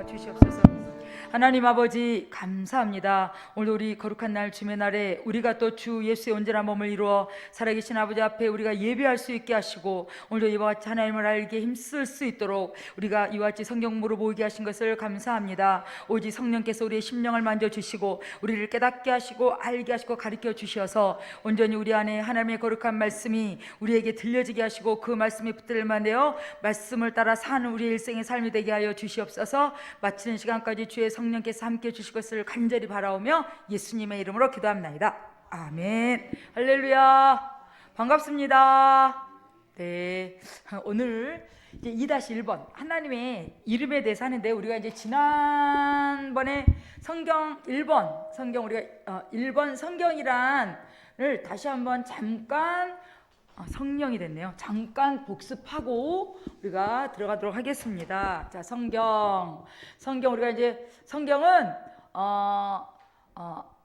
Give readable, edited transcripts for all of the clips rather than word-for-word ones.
하여 주시옵소서. 하나님 아버지 감사합니다. 오늘 우리 거룩한 날 주의 날에 우리가 또 주 예수의 온전한 몸을 이루어 살아계신 아버지 앞에 우리가 예배할 수 있게 하시고, 오늘도 이와 같이 하나님을 알게 힘쓸 수 있도록 우리가 이와 같이 성경으로 모이게 하신 것을 감사합니다. 오직 성령께서 우리의 심령을 만져주시고 우리를 깨닫게 하시고 알게 하시고 가르쳐 주셔서 온전히 우리 안에 하나님의 거룩한 말씀이 우리에게 들려지게 하시고 그 말씀이 붙들만 되어 말씀을 따라 사는 우리 일생의 삶이 되게 하여 주시옵소서. 마치는 시간까지 주의 성령께서 함께 해주실 것을 간절히 바라오며 예수님의 이름으로 기도합나이다. 아멘. 할렐루야. 반갑습니다. 네, 오늘 이제 2-1번 하나님의 이름에 대해서 하는데, 우리가 이제 지난번에 성경 1번 성경 우리가 1번 성경이란을 다시 한번 잠깐 성령이 됐네요. 잠깐 복습하고 우리가 들어가도록 하겠습니다. 자, 성경 우리가 이제 성경은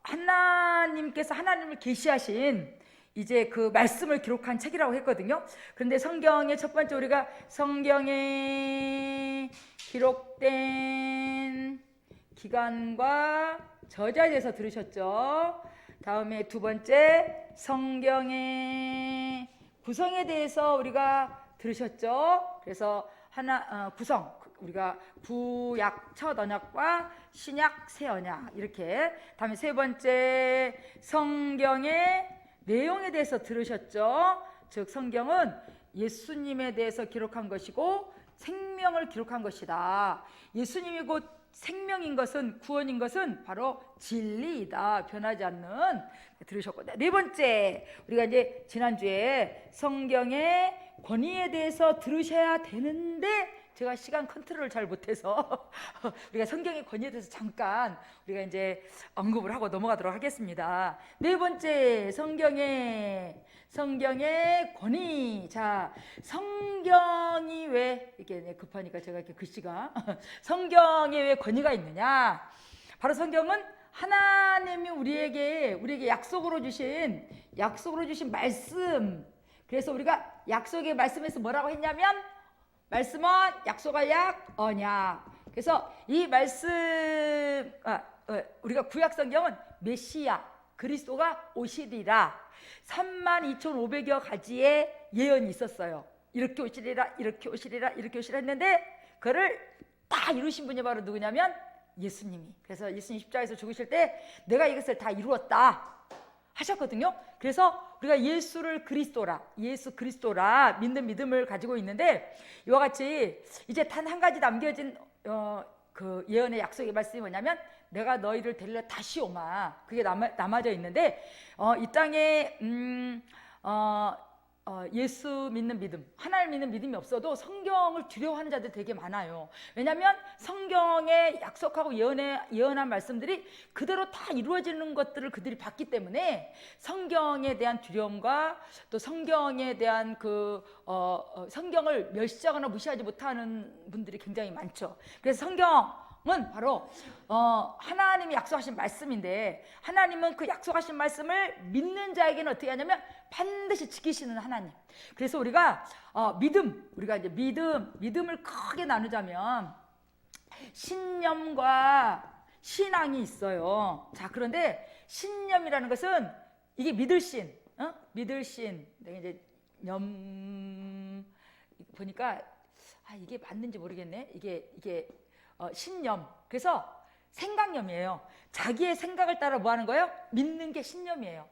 하나님께서 하나님을 계시하신 이제 그 말씀을 기록한 책이라고 했거든요. 그런데 성경의 첫 번째, 우리가 성경에 기록된 기간과 저자에 대해서 들으셨죠. 다음에 두 번째, 성경의 구성에 대해서 우리가 들으셨죠. 그래서 구성, 우리가 구약 첫 언약과 신약 새 언약, 이렇게. 다음에 세 번째, 성경의 내용에 대해서 들으셨죠. 즉 성경은 예수님에 대해서 기록한 것이고 생명을 기록한 것이다. 예수님이 곧 생명인 것은, 구원인 것은 바로 진리이다. 변하지 않는. 들으셨고, 네 번째, 우리가 이제 지난주에 성경의 권위에 대해서 들으셔야 되는데 제가 시간 컨트롤을 잘 못해서 우리가 성경의 권위에 대해서 잠깐 우리가 이제 언급을 하고 넘어가도록 하겠습니다. 네 번째, 성경의 권위. 자, 성경이 왜 이렇게 급하니까 제가 이렇게 글씨가 성경에 왜 권위가 있느냐? 바로 성경은 하나님이 우리에게 약속으로 주신 말씀. 그래서 우리가 약속의 말씀에서 뭐라고 했냐면, 말씀은 약속의 약 언약. 그래서 이 말씀, 우리가 구약 성경은 메시아 그리스도가 오시리라 32,500여 가지의 예언이 있었어요. 이렇게 오시리라, 이렇게 오시리라, 이렇게 오시리라 했는데 그를 다 이루신 분이 바로 누구냐면 예수님이. 그래서 예수님 십자가에서 죽으실 때 내가 이것을 다 이루었다 하셨거든요. 그래서 우리가 예수 그리스도라 믿는 믿음을 가지고 있는데, 이와 같이 이제 단 한 가지 남겨진 그 예언의 약속의 말씀이 뭐냐면, 내가 너희를 데리러 다시 오마. 그게 남아져 있는데, 이 땅에 예수 믿는 믿음, 하나님 믿는 믿음이 없어도 성경을 두려워하는 자들 되게 많아요. 왜냐하면 성경에 약속하고 예언한 말씀들이 그대로 다 이루어지는 것들을 그들이 봤기 때문에 성경에 대한 두려움과 또 성경에 대한 성경을 멸시하거나 무시하지 못하는 분들이 굉장히 많죠. 그래서 성경은 바로 하나님이 약속하신 말씀인데, 하나님은 그 약속하신 말씀을 믿는 자에게는 어떻게 하냐면 반드시 지키시는 하나님. 그래서 우리가 우리가 이제 믿음을 크게 나누자면 신념과 신앙이 있어요. 자, 그런데 신념이라는 것은 이게 믿을 신, 내가 이제 보니까 이게 맞는지 모르겠네. 이게 신념. 그래서 생각념이에요. 자기의 생각을 따라 뭐 하는 거예요? 믿는 게 신념이에요.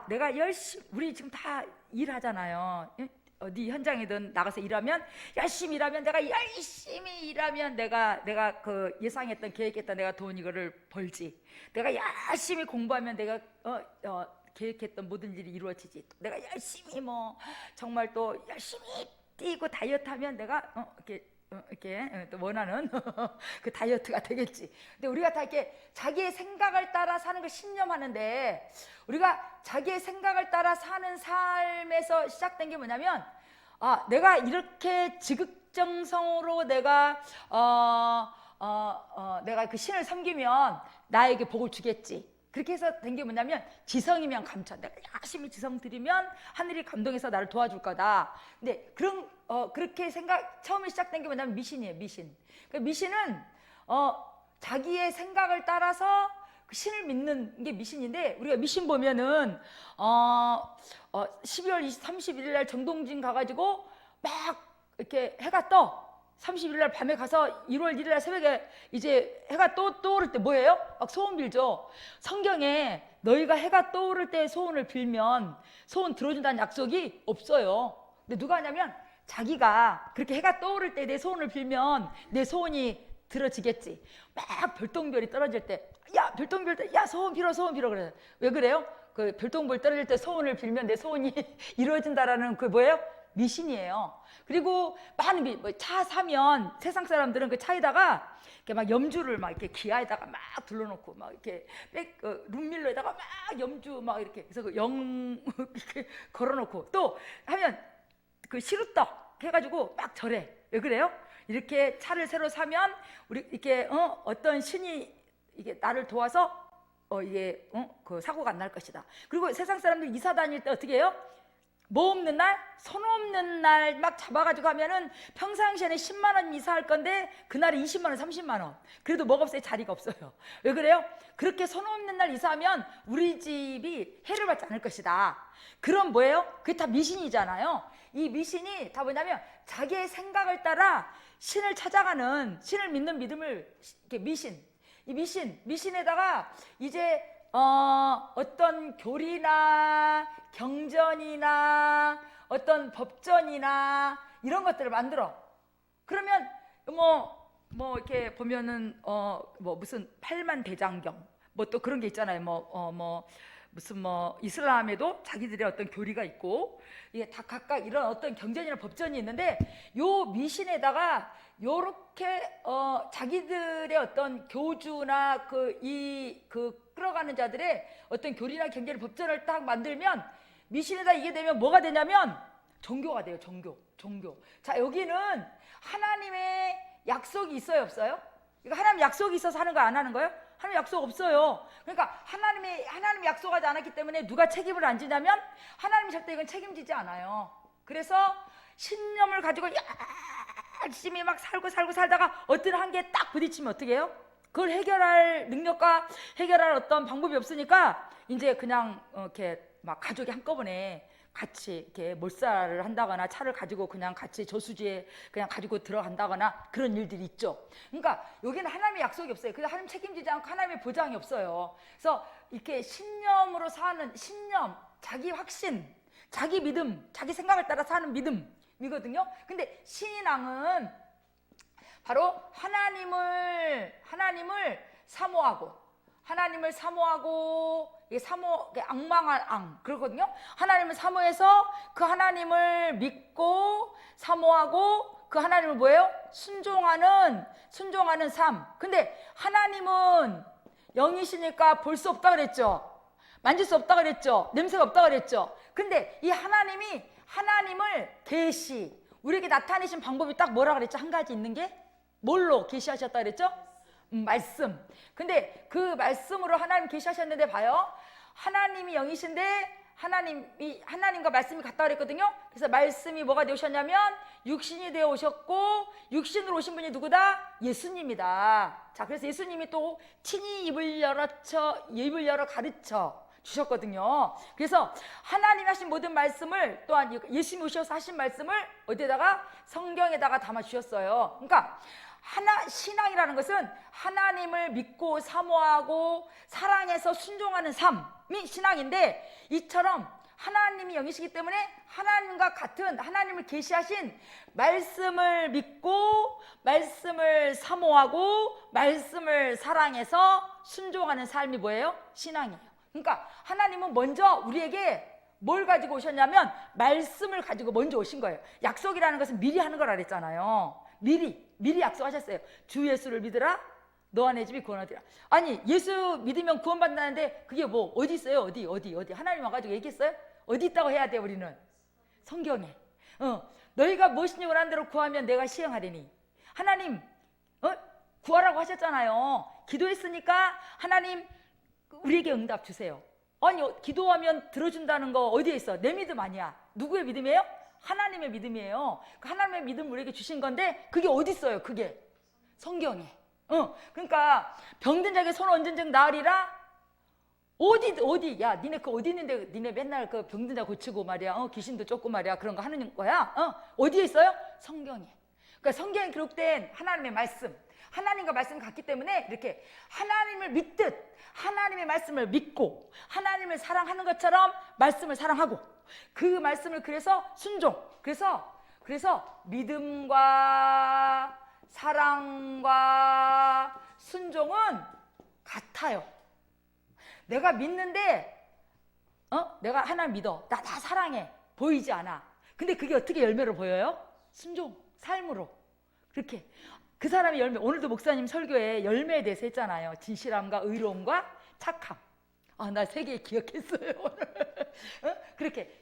내가 열심히, 우리 지금 다 일하잖아요. 어디 현장이든 나가서 일하면, 열심히 일하면, 내가 그 예상했던, 계획했던 내가 돈 이거를 벌지. 내가 열심히 공부하면 내가 계획했던 모든 일이 이루어지지. 내가 열심히 정말 또 열심히 뛰고 다이어트하면 내가 이렇게 또 원하는 그 다이어트가 되겠지. 근데 우리가 다 이렇게 자기의 생각을 따라 사는 걸 신념하는데, 우리가 자기의 생각을 따라 사는 삶에서 시작된 게 뭐냐면, 내가 이렇게 지극정성으로 내가 그 신을 섬기면 나에게 복을 주겠지. 그렇게 해서 된 게 뭐냐면, 지성이면 감천. 내가 열심히 지성 들이면 하늘이 감동해서 나를 도와줄 거다. 근데 그렇게 처음에 시작된 게 뭐냐면 미신이에요. 미신. 그 미신은 자기의 생각을 따라서 그 신을 믿는 게 미신인데, 우리가 미신 보면은 12월 31일 날 정동진 가가지고 막 이렇게 해가 떠. 31일 날 밤에 가서 1월 1일 날 새벽에 이제 해가 떠오를 때 뭐예요? 막 소원 빌죠. 성경에 너희가 해가 떠오를 때 소원을 빌면 소원 들어준다는 약속이 없어요. 근데 누가 하냐면 자기가 그렇게 해가 떠오를 때 내 소원을 빌면 내 소원이 들어지겠지. 막 별똥별이 떨어질 때, 야 별똥별 때, 야 소원 빌어 그래. 왜 그래요? 그 별똥별 떨어질 때 소원을 빌면 내 소원이 이루어진다라는 그 뭐예요? 미신이에요. 그리고 많은 차 사면 세상 사람들은 그 차에다가 이렇게 막 염주를 막 이렇게 기아에다가 막 둘러놓고 막 이렇게 룸밀러에다가 막 염주 막 이렇게 그래서 그 이렇게 걸어놓고 또 하면 그 시루떡 해가지고 막 절해. 왜 그래요? 이렇게 차를 새로 사면 우리 이렇게 어떤 신이 이게 나를 도와서 이게 그 사고가 안 날 것이다. 그리고 세상 사람들 이사 다닐 때 어떻게 해요? 뭐 없는 날? 손 없는 날 막 잡아가지고 하면은 평상시에는 10만 원 이사할 건데 그날은 20만 원, 30만 원. 그래도 뭐가 없어요? 자리가 없어요. 왜 그래요? 그렇게 손 없는 날 이사하면 우리 집이 해를 받지 않을 것이다. 그럼 뭐예요? 그게 다 미신이잖아요. 이 미신이 다 뭐냐면 자기의 생각을 따라 신을 찾아가는, 신을 믿는 믿음을 이렇게 미신. 이 미신에다가 이제 어떤 교리나 경전이나 어떤 법전이나 이런 것들을 만들어. 그러면 뭐 이렇게 보면은 뭐 무슨 팔만대장경 뭐 또 그런 게 있잖아요. 무슨 이슬람에도 자기들의 어떤 교리가 있고 이게 다 각각 이런 어떤 경전이나 법전이 있는데 요 미신에다가 요렇게 자기들의 어떤 교주나 끌어가는 자들의 어떤 교리나 경전이나 법전을 딱 만들면 미신에다 이게 되면 뭐가 되냐면 종교가 돼요. 종교. 자, 여기는 하나님의 약속이 있어요, 없어요? 이거 하나님 약속이 있어서 하는 거 안 하는 거예요? 하나님 약속 없어요. 그러니까 하나님이 약속하지 않았기 때문에 누가 책임을 안 지냐면 하나님이 절대 이건 책임지지 않아요. 그래서 신념을 가지고 열심히 막 살다가 어떤 한계에 딱 부딪히면 어떻게 해요? 그걸 해결할 능력과 해결할 어떤 방법이 없으니까 이제 그냥 이렇게 막 가족이 한꺼번에 같이 이렇게 몰살을 한다거나 차를 가지고 그냥 같이 저수지에 그냥 가지고 들어간다거나 그런 일들이 있죠. 그러니까 여기는 하나님의 약속이 없어요. 그래서 하나님 책임지지 않고 하나님의 보장이 없어요. 그래서 이렇게 신념으로 사는 신념, 자기 확신, 자기 믿음, 자기 생각을 따라 사는 믿음이거든요. 근데 신앙은 바로 하나님을 사모하고 이게 악망할 앙 그러거든요. 하나님을 사모해서 그 하나님을 믿고 사모하고 그 하나님을 뭐예요? 순종하는 삶. 근데 하나님은 영이시니까 볼 수 없다 그랬죠. 만질 수 없다 그랬죠. 냄새가 없다 그랬죠. 근데 이 하나님을 우리에게 나타내신 방법이 딱 뭐라 그랬죠? 한 가지 있는 게 뭘로 계시하셨다 그랬죠? 말씀. 근데 그 말씀으로 하나님 계시하셨는데 봐요. 하나님이 영이신데 하나님과 말씀이 같다 그랬거든요. 그래서 말씀이 뭐가 되오셨냐면 육신이 되어 오셨고 육신으로 오신 분이 누구다? 예수님이다. 자, 그래서 예수님이 또 친히 입을 열어 가르쳐 주셨거든요. 그래서 하나님이 하신 모든 말씀을 또한 예수님이 오셔서 하신 말씀을 어디에다가? 성경에다가 담아 주셨어요. 그러니까 신앙이라는 것은 하나님을 믿고 사모하고 사랑해서 순종하는 삶이 신앙인데, 이처럼 하나님이 영이시기 때문에 하나님과 같은 하나님을 계시하신 말씀을 믿고 말씀을 사모하고 말씀을 사랑해서 순종하는 삶이 뭐예요? 신앙이에요. 그러니까 하나님은 먼저 우리에게 뭘 가지고 오셨냐면 말씀을 가지고 먼저 오신 거예요. 약속이라는 것은 미리 하는 거라 그랬잖아요. 미리 약속하셨어요. 주 예수를 믿으라 너 안의 집이 구원하리라. 아니, 예수 믿으면 구원받는다는데 그게 뭐 어디 있어요? 어디 하나님 와가지고 얘기했어요? 어디 있다고 해야 돼? 우리는 성경에 너희가 무엇이니 원하는 대로 구하면 내가 시행하리니. 하나님 구하라고 하셨잖아요. 기도했으니까 하나님 우리에게 응답 주세요. 아니, 기도하면 들어준다는 거 어디에 있어? 내 믿음 아니야. 누구의 믿음이에요? 하나님의 믿음이에요. 그 하나님의 믿음 우리에게 주신 건데 그게 어디 있어요? 그게 성경에. 그러니까 병든 자에게 손 얹은 즉 나으리라. 어디 야 니네 그 어디 있는데 니네 맨날 그 병든 자 고치고 말이야 귀신도 쫓고 말이야 그런 거 하는 거야? 어디에 있어요? 성경에. 그러니까 성경에 기록된 하나님의 말씀, 하나님과 말씀이 같기 때문에 이렇게 하나님을 믿듯 하나님의 말씀을 믿고 하나님을 사랑하는 것처럼 말씀을 사랑하고 그 말씀을 그래서 순종. 그래서 믿음과 사랑과 순종은 같아요. 내가 믿는데 내가 하나님 믿어. 나 사랑해. 보이지 않아. 근데 그게 어떻게 열매로 보여요? 순종, 삶으로. 그렇게 그 사람의 열매. 오늘도 목사님 설교에 열매에 대해서 했잖아요. 진실함과 의로움과 착함. 나 3개 기억했어요 오늘. 그렇게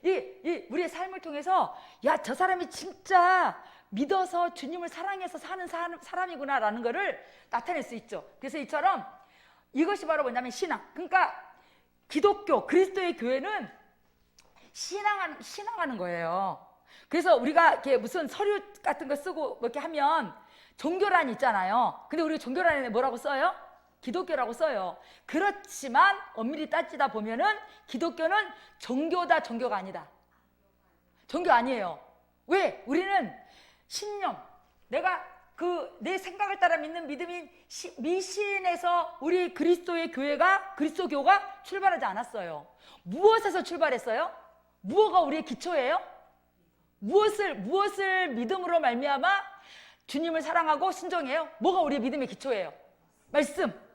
우리의 삶을 통해서 야, 저 사람이 진짜 믿어서 주님을 사랑해서 사는 사람이구나 라는 거를 나타낼 수 있죠. 그래서 이처럼 이것이 바로 뭐냐면 신앙. 그러니까 기독교, 그리스도의 교회는 신앙하는 거예요. 그래서 우리가 이렇게 무슨 서류 같은 거 쓰고 이렇게 하면 종교란이 있잖아요. 근데 우리 종교란에 뭐라고 써요? 기독교라고 써요. 그렇지만 엄밀히 따지다 보면은 기독교는 종교다, 종교가 아니다. 종교 아니에요. 왜? 우리는 신념, 내가 내 생각을 따라 믿는 믿음인 미신에서 우리 그리스도의 교회가, 그리스도교가 출발하지 않았어요. 무엇에서 출발했어요? 무엇가 우리의 기초예요? 무엇을 믿음으로 말미암아 주님을 사랑하고 순종해요? 뭐가 우리의 믿음의 기초예요? 말씀.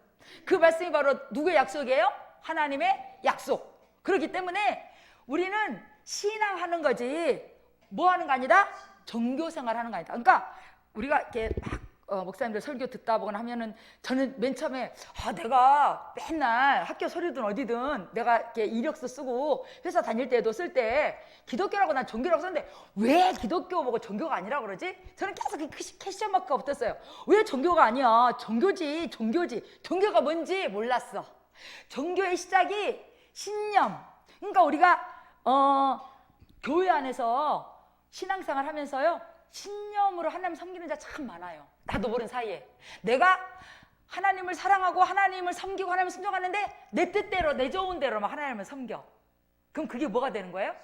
그 말씀이 바로 누구의 약속이에요? 하나님의 약속. 그렇기 때문에 우리는 신앙하는 거지 뭐 하는 거 아니다? 종교생활 하는 거 아니다. 그러니까 우리가 이렇게 막 목사님들 설교 듣다 보거나 하면은 저는 맨 처음에 내가 맨날 학교 서류든 어디든 내가 이렇게 이력서 쓰고 회사 다닐 때도 쓸 때 기독교라고 난 종교라고 썼는데 왜 기독교 보고 종교가 아니라고 그러지? 저는 계속 그 퀘스천 마크가 붙었어요. 왜 종교가 아니야? 종교지. 종교가 뭔지 몰랐어. 종교의 시작이 신념. 그러니까 우리가 교회 안에서 신앙생활 하면서요 신념으로 하나님 섬기는 자 참 많아요. 나도 모르는 사이에 내가 하나님을 사랑하고 하나님을 섬기고 하나님을 순종하는데 내 뜻대로 내 좋은 대로 막 하나님을 섬겨. 그럼 그게 뭐가 되는 거예요?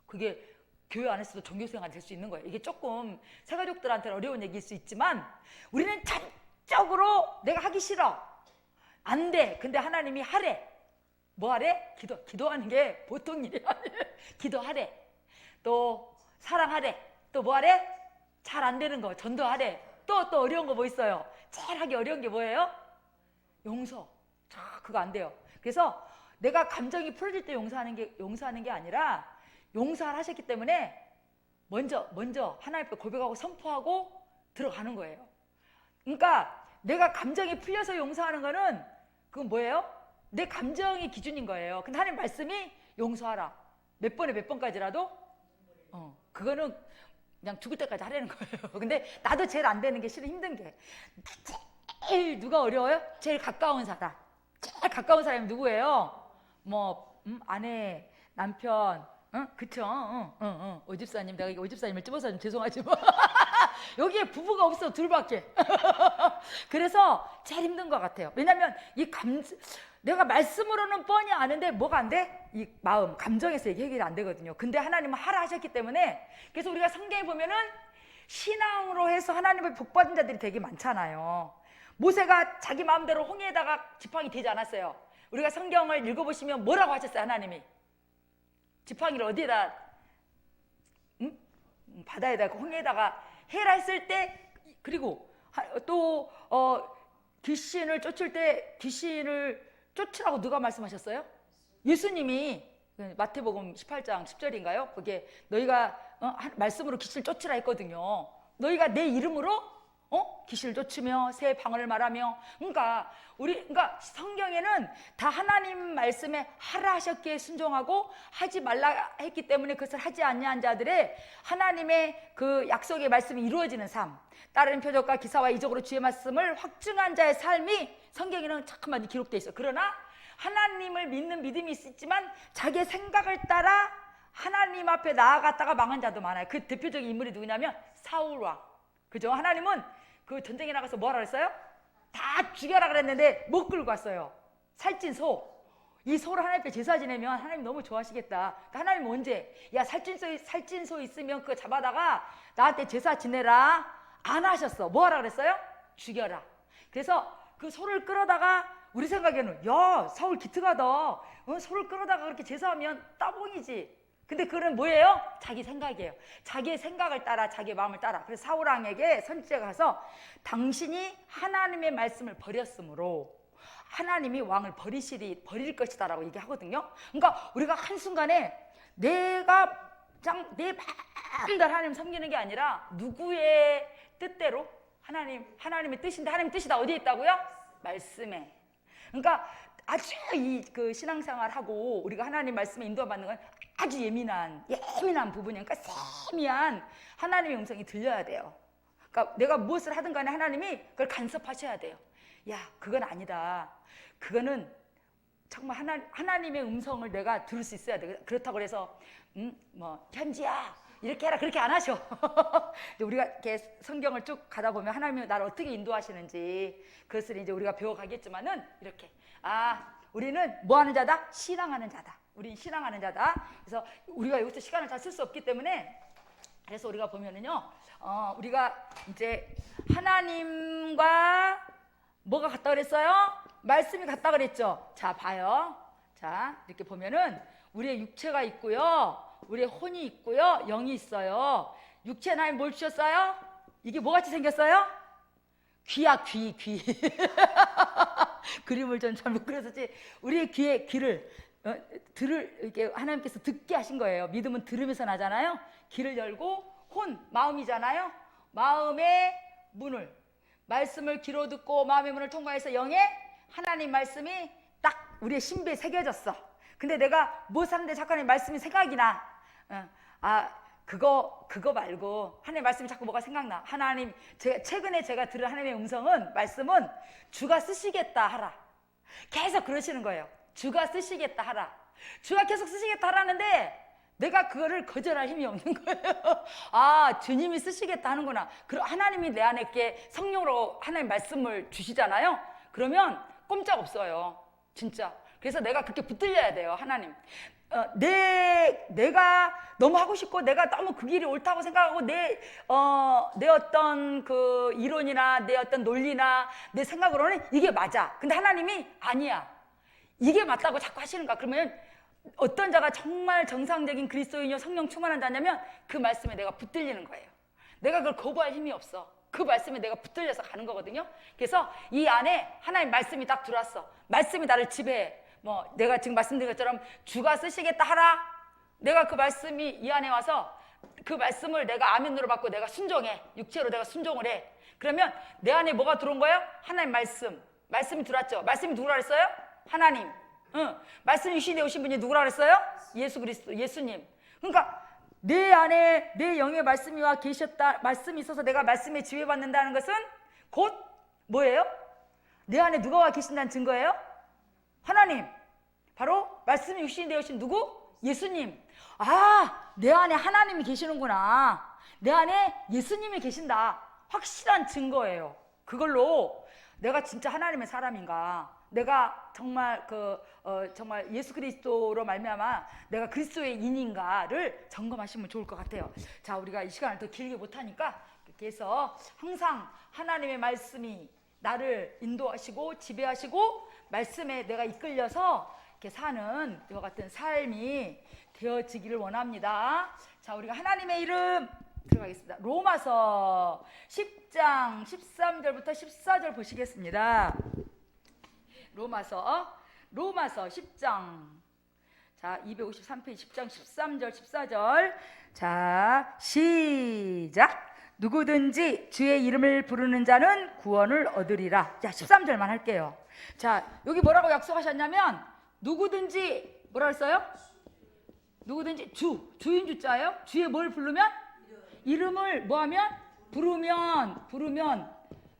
그게 교회 안에서도 종교생활이 될 수 있는 거예요. 이게 조금 새가족들한테는 어려운 얘기일 수 있지만 우리는 전적으로 내가 하기 싫어 안 돼. 근데 하나님이 하래. 뭐 하래? 기도하는 게 보통 일이 아니에요. 기도하래. 또 사랑하래. 또 뭐 하래? 잘 안 되는 거 전도하래. 또 어려운 거 뭐 있어요? 제일 하기 어려운 게 뭐예요? 용서. 그거 안 돼요. 그래서 내가 감정이 풀어질 때 용서하는 게 아니라 용서를 하셨기 때문에 먼저 하나님 앞에 고백하고 선포하고 들어가는 거예요. 그러니까 내가 감정이 풀려서 용서하는 거는 그건 뭐예요? 내 감정이 기준인 거예요. 근데 하나님 말씀이 용서하라. 몇 번까지라도 그거는 그냥 죽을 때까지 하라는 거예요. 근데 나도 제일 안 되는 게 싫어. 힘든 게 제일 누가 어려워요? 제일 가까운 사람. 제일 가까운 사람이 누구예요? 뭐 아내, 남편, 그쵸? 오집사님. 내가 오집사님을 찝어서 좀 죄송하지만 여기에 부부가 없어. 둘밖에. 그래서 제일 힘든 것 같아요. 왜냐하면 내가 말씀으로는 뻔히 아는데 뭐가 안 돼? 이 마음, 감정에서 이게 해결이 안 되거든요. 근데 하나님은 하라 하셨기 때문에 그래서 우리가 성경에 보면은 신앙으로 해서 하나님의 복받은 자들이 되게 많잖아요. 모세가 자기 마음대로 홍해에다가 지팡이 대지 않았어요. 우리가 성경을 읽어보시면 뭐라고 하셨어요? 하나님이 지팡이를 어디에다 바다에다가 홍해에다가 해라 했을 때 그리고 또 귀신을 쫓을 때 귀신을 쫓으라고 누가 말씀하셨어요? 예수님이 마태복음 18장 10절인가요? 거기에 너희가 말씀으로 귀신을 쫓으라 했거든요. 너희가 내 이름으로 귀신을 쫓으며 새 방언을 말하며 그러니까 성경에는 다 하나님 말씀에 하라 하셨기에 순종하고 하지 말라 했기 때문에 그것을 하지 아니한 자들의 하나님의 그 약속의 말씀이 이루어지는 삶, 따르는 표적과 기사와 이적으로 주의 말씀을 확증한 자의 삶이 성경에는 자꾸만 기록되어 있어요. 그러나 하나님을 믿는 믿음이 있지만 자기의 생각을 따라 하나님 앞에 나아갔다가 망한 자도 많아요. 그 대표적인 인물이 누구냐면 사울왕. 그죠? 하나님은 그 전쟁에 나가서 뭐하라 그랬어요? 다 죽여라 그랬는데 못 끌고 왔어요. 살찐 소. 이 소를 하나님 앞에 제사 지내면 하나님 너무 좋아하시겠다. 그러니까 하나님 언제? 야, 살찐 소 있으면 그거 잡아다가 나한테 제사 지내라. 안 하셨어. 뭐 하라 그랬어요? 죽여라. 그래서 그 소를 끌어다가 우리 생각에는 야, 사울 기특하다. 소를 끌어다가 그렇게 제사하면 따봉이지. 근데 그건 뭐예요? 자기 생각이에요. 자기의 생각을 따라, 자기의 마음을 따라. 그래서 사울 왕에게 선지자가 가서 당신이 하나님의 말씀을 버렸으므로 하나님이 왕을 버릴 것이다 라고 얘기하거든요. 그러니까 우리가 한순간에 내가 내 마음대로 하나님 섬기는 게 아니라 누구의 뜻대로 하나님의 뜻인데, 하나님의 뜻이 다 어디에 있다고요? 말씀에. 그러니까 아주 그 신앙생활하고 우리가 하나님 말씀에 인도받는 건 아주 예민한 부분이에요. 그러니까 세미한 하나님의 음성이 들려야 돼요. 그러니까 내가 무엇을 하든 간에 하나님이 그걸 간섭하셔야 돼요. 야, 그건 아니다. 그거는 정말 하나님의 음성을 내가 들을 수 있어야 돼. 그렇다고 해서 현지야 이렇게 해라 그렇게 안 하셔. 우리가 이렇게 성경을 쭉 가다 보면 하나님이 나를 어떻게 인도하시는지 그것을 이제 우리가 배워가겠지만은 이렇게 우리는 뭐 하는 자다? 신앙하는 자다. 우린 신앙하는 자다. 그래서 우리가 여기서 시간을 다 쓸 수 없기 때문에 그래서 우리가 보면은요, 우리가 이제 하나님과 뭐가 같다 그랬어요? 말씀이 같다 그랬죠. 자, 봐요. 자, 이렇게 보면은 우리의 육체가 있고요, 우리의 혼이 있고요, 영이 있어요. 육체 하나님 뭘 주셨어요? 이게 뭐같이 생겼어요? 귀야, 귀. 그림을 좀 잘못 그렸었지. 우리의 귀를 이렇게 하나님께서 듣게 하신 거예요. 믿음은 들으면서 나잖아요. 귀를 열고 마음이잖아요. 마음의 문을, 말씀을 귀로 듣고 마음의 문을 통과해서 영의 하나님 말씀이 딱 우리의 신비에 새겨졌어. 근데 내가 무엇 하는데 자꾸 하나님 말씀이 생각이 나. 그거 말고 하나님 말씀이 자꾸 뭐가 생각나. 최근에 제가 들은 하나님의 말씀은 주가 쓰시겠다 하라. 계속 그러시는 거예요. 주가 쓰시겠다 하라. 주가 계속 쓰시겠다 하라는데 내가 그거를 거절할 힘이 없는 거예요. 주님이 쓰시겠다 하는구나. 그럼 하나님이 내 안에 이렇게 성령으로 하나님 말씀을 주시잖아요. 그러면 꼼짝 없어요. 진짜. 그래서 내가 그렇게 붙들려야 돼요. 하나님. 내가 너무 하고 싶고 내가 너무 그 길이 옳다고 생각하고 내 어떤 그 이론이나 내 어떤 논리나 내 생각으로는 이게 맞아. 근데 하나님이 아니야. 이게 맞다고 자꾸 하시는가? 그러면 어떤 자가 정말 정상적인 그리스도인이요 성령 충만한 자냐면 그 말씀에 내가 붙들리는 거예요. 내가 그걸 거부할 힘이 없어. 그 말씀에 내가 붙들려서 가는 거거든요. 그래서 이 안에 하나님 말씀이 딱 들어왔어. 말씀이 나를 지배해. 내가 지금 말씀드린 것처럼 주가 쓰시겠다 하라. 내가 그 말씀이 이 안에 와서 그 말씀을 내가 아멘으로 받고 내가 순종해. 육체로 내가 순종을 해. 그러면 내 안에 뭐가 들어온 거예요? 하나님 말씀이 들어왔죠. 말씀이 누구라 그랬어요? 하나님. 말씀이 유신에 오신 분이 누구라 그랬어요? 예수 그리스도, 예수님. 그러니까 내 안에 내 영의 말씀이 와 계셨다, 말씀이 있어서 내가 말씀에 지배받는다는 것은 곧 뭐예요? 내 안에 누가 와 계신다는 증거예요? 하나님. 바로 말씀이 육신이 되어신 누구? 예수님. 내 안에 하나님이 계시는구나. 내 안에 예수님이 계신다. 확실한 증거예요. 그걸로 내가 진짜 하나님의 사람인가, 내가 정말 정말 예수 그리스도로 말미암아 내가 그리스도의 인인가를 점검하시면 좋을 것 같아요. 자, 우리가 이 시간을 더 길게 못하니까 이렇게 해서 항상 하나님의 말씀이 나를 인도하시고 지배하시고 말씀에 내가 이끌려서 이렇게 사는 이와 같은 삶이 되어지기를 원합니다. 자, 우리가 하나님의 이름 들어가겠습니다. 로마서 10장 13절부터 14절 보시겠습니다. 로마서 10장, 자, 253페이지 10장 13절 14절. 자, 시작. 누구든지 주의 이름을 부르는 자는 구원을 얻으리라. 자, 13절만 할게요. 자, 여기 뭐라고 약속하셨냐면 누구든지 뭐라 했어요? 누구든지 주인 주자예요. 주의 뭘 부르면? 이름을 뭐하면? 부르면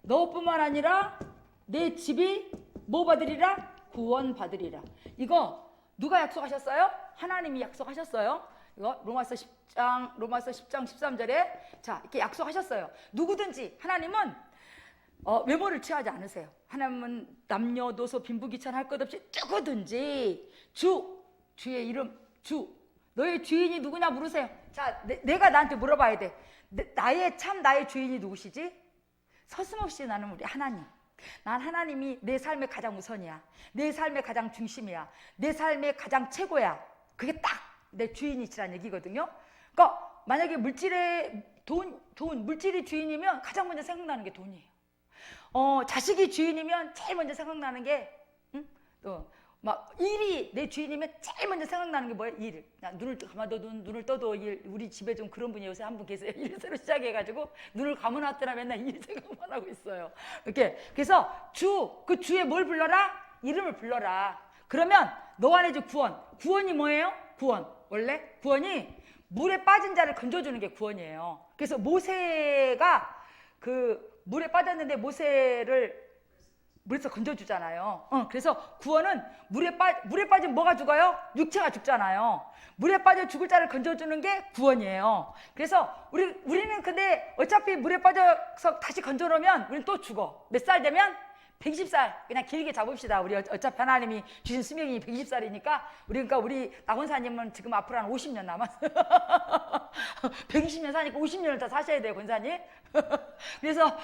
너뿐만 아니라 내 집이 뭐 받으리라? 구원 받으리라. 이거 누가 약속하셨어요? 하나님이 약속하셨어요. 이거 로마서 10장 13절에 자, 이렇게 약속하셨어요. 누구든지, 하나님은 외모를 취하지 않으세요. 하나님은 남녀노소 빈부귀천 할 것 없이 누구든지 주의 이름 주, 너의 주인이 누구냐 물으세요. 자, 내가 나한테 물어봐야 돼. 나의 주인이 누구시지? 서슴없이 나는 우리 하나님. 난 하나님이 내 삶의 가장 우선이야. 내 삶의 가장 중심이야. 내 삶의 가장 최고야. 그게 딱 내 주인이시란 얘기거든요. 그러니까 만약에 물질이 주인이면 가장 먼저 생각나는 게 돈이에요. 자식이 주인이면 제일 먼저 생각나는 게 일이 내 주인이면 제일 먼저 생각나는 게 뭐예요? 일. 눈을 감아도 눈을 떠도 일. 우리 집에 좀 그런 분이 요새 한 분 계세요. 일 새로 시작해가지고 눈을 감아놨더라 맨날 일 생각만 하고 있어요. 이렇게. 그래서 그 주에 뭘 불러라? 이름을 불러라. 그러면 너 안에 구원이 뭐예요? 구원. 원래 구원이 물에 빠진 자를 건져주는 게 구원이에요. 그래서 모세가 그 물에 빠졌는데 모세를 물에서 건져주잖아요. 그래서 구원은 물에 빠진 뭐가 죽어요? 육체가 죽잖아요. 물에 빠져 죽을 자를 건져주는 게 구원이에요. 그래서 우리는 근데 어차피 물에 빠져서 다시 건져놓으면 우리는 또 죽어. 몇 살 되면? 120살. 그냥 길게 잡읍시다. 우리 어차피 하나님이 주신 수명이 120살이니까 그러니까 우리 나권사님은 지금 앞으로 한 50년 남았어요. 120년 사니까 50년을 더 사셔야 돼요, 권사님. 그래서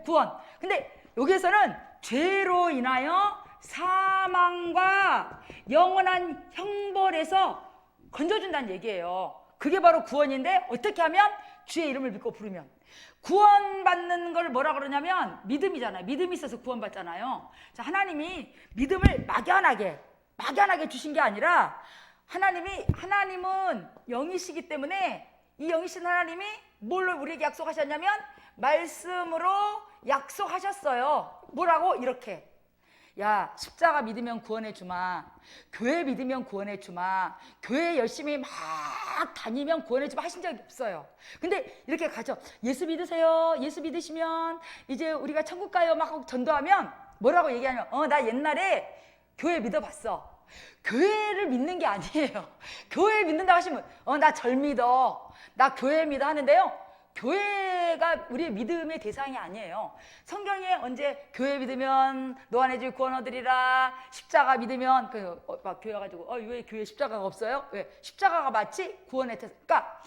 구원. 근데 여기에서는 죄로 인하여 사망과 영원한 형벌에서 건져준다는 얘기예요. 그게 바로 구원인데 어떻게 하면? 주의 이름을 믿고 부르면. 구원받는 걸 뭐라 그러냐면 믿음이잖아요. 믿음이 있어서 구원받잖아요. 자, 하나님이 믿음을 막연하게 주신 게 아니라 하나님은 영이시기 때문에 이 영이신 하나님이 뭘로 우리에게 약속하셨냐면 말씀으로 약속하셨어요. 뭐라고? 이렇게. 야, 십자가 믿으면 구원해 주마. 교회 믿으면 구원해 주마. 교회 열심히 막 다니면 구원해 주마 하신 적이 없어요. 근데 이렇게 가죠. 예수 믿으세요. 예수 믿으시면 이제 우리가 천국 가요 막 전도하면 뭐라고 얘기하냐면 나 옛날에 교회 믿어봤어. 교회를 믿는 게 아니에요. 교회 믿는다고 하시면 나 절 믿어. 나 교회 믿어 하는데요. 교회가 우리의 믿음의 대상이 아니에요. 성경에 언제 교회 믿으면 너 안에 줄 구원 얻으리라, 십자가 믿으면 막 교회 가지고 왜 교회 십자가가 없어요? 왜? 십자가가 마치 구원의 대상. 그러니까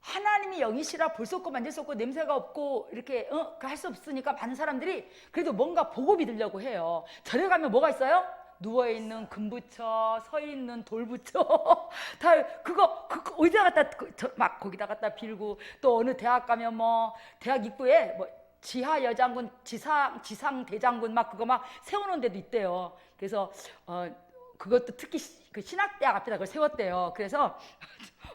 하나님이 영이시라 볼 수 없고 만질 수 없고 냄새가 없고 이렇게 할 수 없으니까 많은 사람들이 그래도 뭔가 보고 믿으려고 해요. 절에 가면 뭐가 있어요? 누워있는 금부처, 서있는 돌부처 다 그거 어디다 갖다 막 거기다 갖다 빌고, 또 어느 대학 가면 뭐 대학 입구에 뭐 지하 여장군, 지상 대장군 막 그거 막 세워놓은 데도 있대요. 그래서 그것도 특히 그 신학대학 앞에다 그걸 세웠대요. 그래서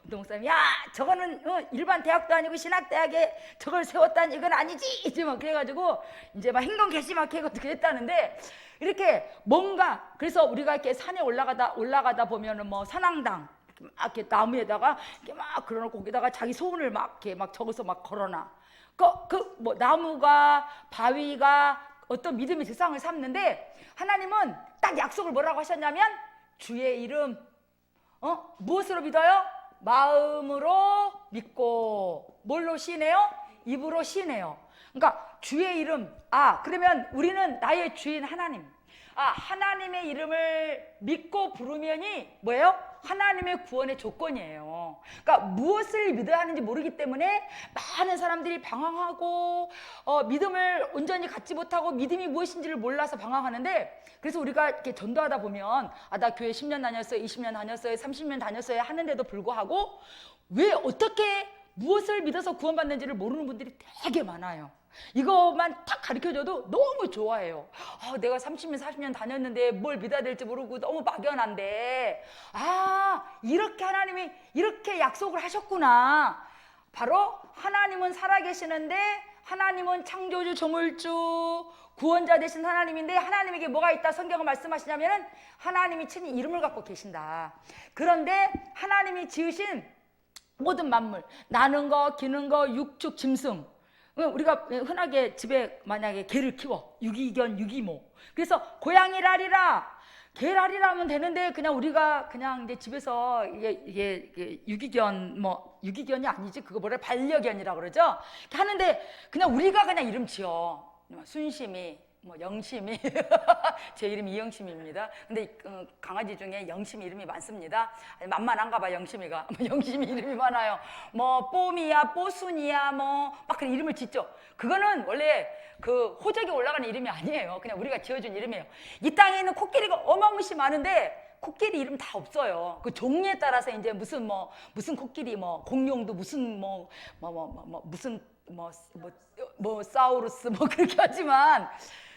어떤 목사님이 야 저거는 일반 대학도 아니고 신학대학에 저걸 세웠다니 이건 아니지 이제 막 그래가지고 이제 막 행동 개심하게 어떻게 했다는데, 이렇게 뭔가 그래서 우리가 이렇게 산에 올라가다 보면은 뭐 산항당 이렇게 나무에다가 이렇게 막 걸어놓고 거기다가 자기 소원을 막 이렇게 막 적어서 막 걸어놔. 뭐 나무가 바위가 어떤 믿음의 대상을 삼는데, 하나님은 딱 약속을 뭐라고 하셨냐면 주의 이름 무엇으로 믿어요? 마음으로 믿고 뭘로 시인해요? 입으로 시인해요. 그러니까 주의 이름, 그러면 우리는 나의 주인 하나님, 하나님의 이름을 믿고 부르면이 뭐예요? 하나님의 구원의 조건이에요. 그러니까 무엇을 믿어야 하는지 모르기 때문에 많은 사람들이 방황하고 믿음을 온전히 갖지 못하고 믿음이 무엇인지를 몰라서 방황하는데, 그래서 우리가 이렇게 전도하다 보면 나 교회 10년 다녔어요, 20년 다녔어요, 30년 다녔어요 하는데도 불구하고 왜 어떻게 무엇을 믿어서 구원받는지를 모르는 분들이 되게 많아요. 이것만 딱 가르쳐줘도 너무 좋아해요. 내가 30년 40년 다녔는데 뭘 믿어야 될지 모르고 너무 막연한데 이렇게 하나님이 이렇게 약속을 하셨구나. 바로 하나님은 살아계시는데, 하나님은 창조주 조물주 구원자 되신 하나님인데, 하나님에게 뭐가 있다 성경은 말씀하시냐면은 하나님이 친히 이름을 갖고 계신다. 그런데 하나님이 지으신 모든 만물, 나는 거 기는 거 육축 짐승, 우리가 흔하게 집에 만약에 개를 키워, 유기견 유기모, 그래서 고양이라리라 개라리라 하면 되는데, 그냥 우리가 그냥 이제 집에서 이게 유기견이 아니지, 그거 반려견이라고 그러죠. 하는데 그냥 우리가 그냥 이름 지어. 순심이, 뭐 영심이 제 이름이 이영심입니다. 근데 강아지 중에 영심이 이름이 많습니다. 아니, 만만한가 봐 영심이가. 영심이 이름이 많아요. 뭐 뽀미야, 뽀순이야, 뭐 막 그런 이름을 짓죠. 그거는 원래 그 호적에 올라가는 이름이 아니에요. 그냥 우리가 지어준 이름이에요. 이 땅에 있는 코끼리가 어마무시 많은데 코끼리 이름 다 없어요. 그 종류에 따라서 이제 무슨 코끼리 뭐 공룡도 무슨 무슨 사우루스 뭐 그렇게 하지만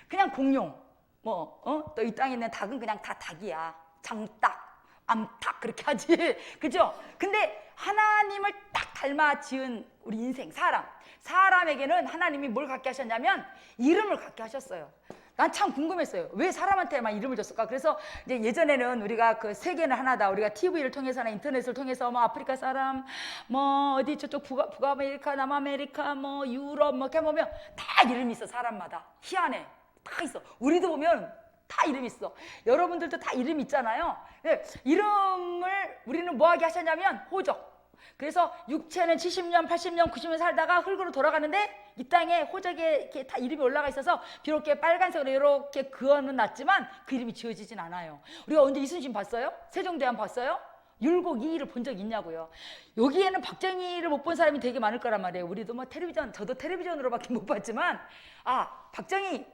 그냥 공룡 또 이 땅에 있는 닭은 그냥 다 닭이야. 장닭, 암탉 그렇게 하지. 그죠? 근데 하나님을 딱 닮아 지은 우리 인생 사람에게는 하나님이 뭘 갖게 하셨냐면 이름을 갖게 하셨어요. 난 참 궁금했어요. 왜 사람한테만 이름을 줬을까? 그래서 이제 예전에는 우리가 그 세계는 하나다. 우리가 TV를 통해서나 인터넷을 통해서 뭐 아프리카 사람, 뭐 어디 저쪽 북아메리카, 남아메리카, 뭐 유럽 뭐 이렇게 보면 다 이름이 있어. 사람마다 희한해. 다 있어. 우리도 보면 다 이름이 있어. 여러분들도 다 이름이 있잖아요. 이름을 우리는 뭐 하게 하셨냐면 호적. 그래서 육체는 70년, 80년, 90년 살다가 흙으로 돌아가는데 이 땅에 호적에 이렇게 다 이름이 올라가 있어서 비록 이렇게 빨간색으로 이렇게 그어는 놨지만 그 이름이 지어지진 않아요. 우리가 언제 이순신 봤어요? 세종대왕 봤어요? 율곡 이이를 본 적 있냐고요. 여기에는 박정희를 못 본 사람이 되게 많을 거란 말이에요. 우리도 뭐 텔레비전, 저도 텔레비전으로밖에 못 봤지만 박정희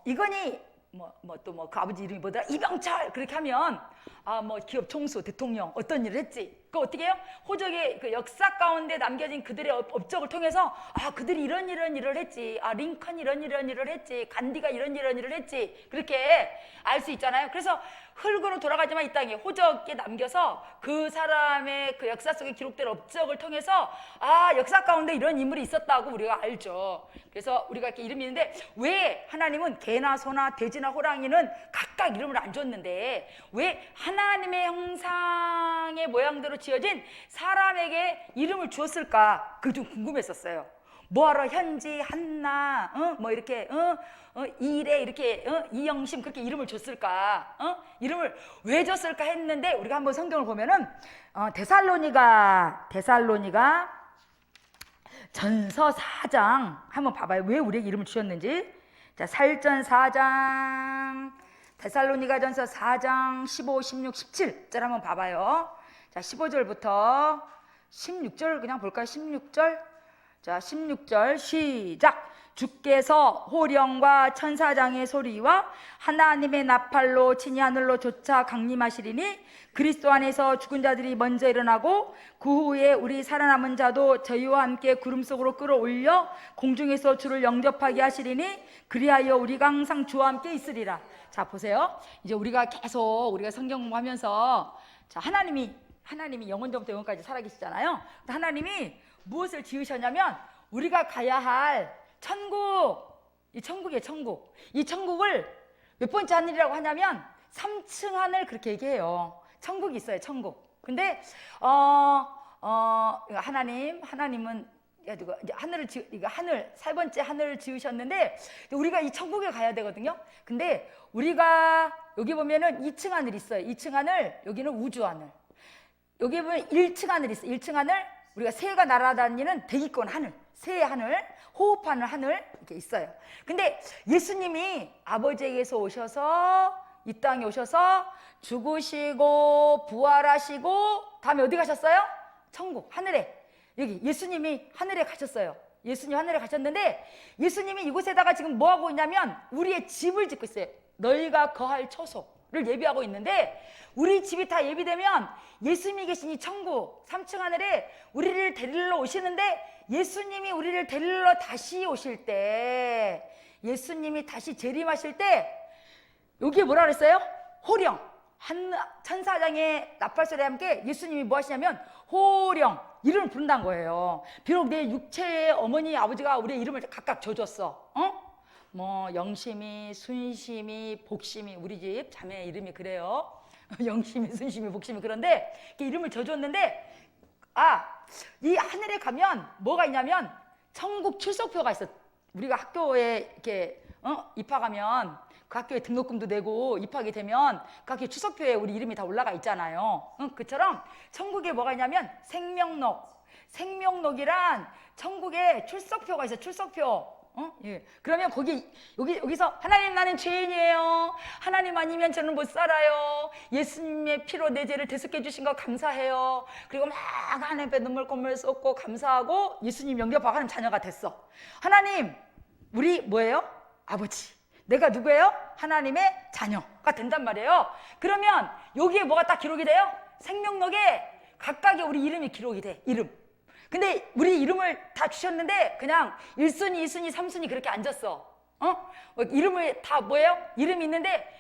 이건희 그 아버지 이름이 뭐더라? 이병철 그렇게 하면 기업 총수 대통령 어떤 일을 했지? 그 어떻게 해요? 호적의 그 역사 가운데 남겨진 그들의 업적을 통해서 그들이 이런 일을 했지. 링컨 이런 일을 했지. 간디가 이런 일을 했지. 그렇게 알 수 있잖아요. 그래서 흙으로 돌아가지만 이 땅에 호적에 남겨서 그 사람의 그 역사 속에 기록된 업적을 통해서 역사 가운데 이런 인물이 있었다고 우리가 알죠. 그래서 우리가 이렇게 이름이 있는데 왜 하나님은 개나 소나 돼지나 호랑이는 각각 이름을 안 줬는데 왜 하나님의 형상의 모양대로 지어진 사람에게 이름을 주었을까? 그게 좀 궁금했었어요. 뭐하러 현지, 한나, 이렇게, 이래, 이렇게, 이영심 그렇게 이름을 줬을까? 이름을 왜 줬을까 했는데 우리가 한번 성경을 보면은 데살로니가 전서 4장 한번 봐봐요. 왜 우리에게 이름을 주셨는지. 자, 살전 4장, 데살로니가 전서 4장 15, 16, 17절 한번 봐봐요. 자, 15절부터 16절 그냥 볼까요? 16절. 자, 16절 시작. 주께서 호령과 천사장의 소리와 하나님의 나팔로 친히 하늘로 쫓아 강림하시리니 그리스도 안에서 죽은 자들이 먼저 일어나고 그 후에 우리 살아남은 자도 저희와 함께 구름 속으로 끌어올려 공중에서 주를 영접하게 하시리니 그리하여 우리가 항상 주와 함께 있으리라. 자, 보세요. 이제 우리가 계속 우리가 성경 공부하면서 자, 하나님이 영원전부터 영원까지 살아계시잖아요. 하나님이 무엇을 지으셨냐면 우리가 가야 할 이 천국이에요. 천국. 이 천국을 몇 번째 하늘이라고 하냐면 3층 하늘 그렇게 얘기해요. 천국이 있어요. 천국. 근데 하나님은 하늘 세 번째 하늘을 지으셨는데 우리가 이 천국에 가야 되거든요. 근데 우리가 여기 보면은 2층 하늘이 있어요. 2층 하늘, 여기는 우주 하늘. 여기 보면 1층 하늘이 있어요. 1층 하늘, 우리가 새가 날아다니는 대기권 하늘, 새의 하늘, 호흡하는 하늘 이렇게 있어요. 근데 예수님이 아버지에게서 오셔서 이 땅에 오셔서 죽으시고 부활하시고 다음에 어디 가셨어요? 천국, 하늘에. 여기 예수님이 하늘에 가셨어요. 예수님 하늘에 가셨는데 예수님이 이곳에다가 지금 뭐 하고 있냐면 우리의 집을 짓고 있어요. 너희가 거할 처소를 예비하고 있는데 우리 집이 다 예비되면 예수님이 계신 이 천국 3층 하늘에 우리를 데리러 오시는데 예수님이 우리를 데리러 다시 오실 때 예수님이 다시 재림하실 때 여기에 뭐라 그랬어요? 호령, 천사장의 나팔소리와 함께 예수님이 뭐 하시냐면 호령 이름을 부른다는 거예요. 비록 내 육체의 어머니 아버지가 우리의 이름을 각각 줘줬어. 영심이, 순심이, 복심이 우리 집 자매 이름이 그래요. 영심이, 순심이, 복심이. 그런데 이름을 줘줬는데 이 하늘에 가면 뭐가 있냐면 천국 출석표가 있어. 우리가 학교에 이렇게 입학하면 그 학교에 등록금도 내고 입학이 되면 그 학교 출석표에 우리 이름이 다 올라가 있잖아요. 그처럼 천국에 뭐가 있냐면 생명록이란 천국에 출석표가 있어. 출석표. 예. 그러면 여기서 하나님 나는 죄인이에요. 하나님 아니면 저는 못 살아요. 예수님의 피로 내 죄를 대속해 주신 거 감사해요. 그리고 막 하나님 앞에 눈물콧물 쏟고 감사하고 예수님 영접하고 하나님 자녀가 됐어. 하나님 우리 뭐예요? 아버지. 내가 누구예요? 하나님의 자녀가 된단 말이에요. 그러면 여기에 뭐가 딱 기록이 돼요? 생명록에 각각의 우리 이름이 기록이 돼. 이름. 근데 우리 이름을 다 주셨는데 그냥 1순위, 2순위, 3순위 그렇게 앉았어. 이름을 다 뭐예요? 이름이 있는데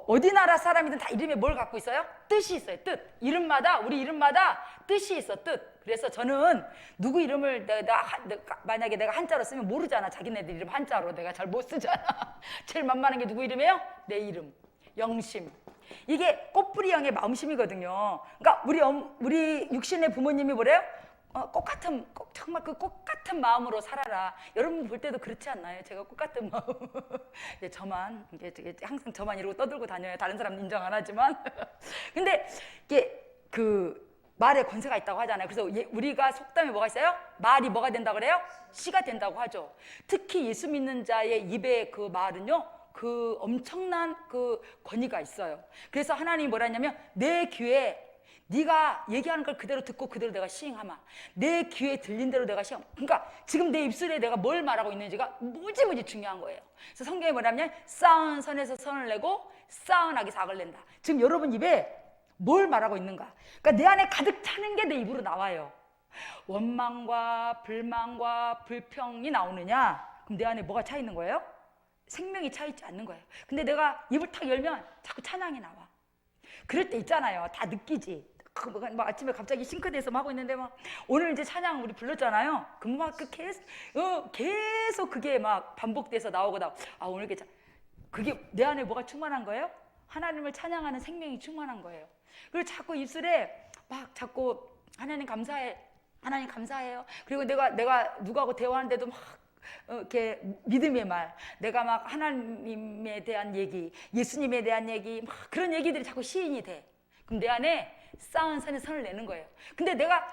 어디 나라 사람이든 다 이름에 뭘 갖고 있어요? 뜻이 있어요. 뜻. 우리 이름마다 뜻이 있어. 뜻. 그래서 저는 누구 이름을 만약에 내가 한자로 쓰면 모르잖아. 자기네들 이름 한자로 내가 잘 못 쓰잖아. 제일 만만한 게 누구 이름이에요? 내 이름. 영심. 이게 꽃뿌리형의 마음심이거든요. 그러니까 우리 육신의 부모님이 뭐래요? 정말 그 꽃 같은 마음으로 살아라. 여러분 볼 때도 그렇지 않나요? 제가 꽃 같은 마음. 이게 항상 저만 이러고 떠들고 다녀요. 다른 사람은 인정 안 하지만. 근데 이게 말에 권세가 있다고 하잖아요. 그래서 우리가 속담에 뭐가 있어요? 말이 뭐가 된다고 그래요? 씨가 된다고 하죠. 특히 예수 믿는 자의 입에 그 말은요. 그 엄청난 그 권위가 있어요. 그래서 하나님이 뭐라 했냐면 내 귀에 네가 얘기하는 걸 그대로 듣고 그대로 내가 시행하마. 내 귀에 들린 대로 내가 시행. 그러니까 지금 내 입술에 내가 뭘 말하고 있는지가 무지무지 중요한 거예요. 그래서 성경에 뭐냐면 쌓은 선에서 선을 내고 쌓은 악에서 악을 낸다. 지금 여러분 입에 뭘 말하고 있는가? 그러니까 내 안에 가득 차는 게 내 입으로 나와요. 원망과 불만과 불평이 나오느냐? 그럼 내 안에 뭐가 차 있는 거예요? 생명이 차 있지 않는 거예요. 근데 내가 입을 탁 열면 자꾸 찬양이 나와. 그럴 때 있잖아요. 다 느끼지. 막 아침에 갑자기 싱크대에서 하고 있는데 막 오늘 이제 찬양 우리 불렀잖아요. 그럼 막 계속 그게 막 반복돼서 나오고 오늘 그게 내 안에 뭐가 충만한 거예요? 하나님을 찬양하는 생명이 충만한 거예요. 그리고 자꾸 입술에 막 자꾸 하나님 감사해. 하나님 감사해요. 그리고 내가 누구하고 대화하는데도 막 이렇게 믿음의 말, 내가 막 하나님에 대한 얘기, 예수님에 대한 얘기, 막 그런 얘기들이 자꾸 시인이 돼. 그럼 내 안에 쌓은 선에 선을 내는 거예요. 근데 내가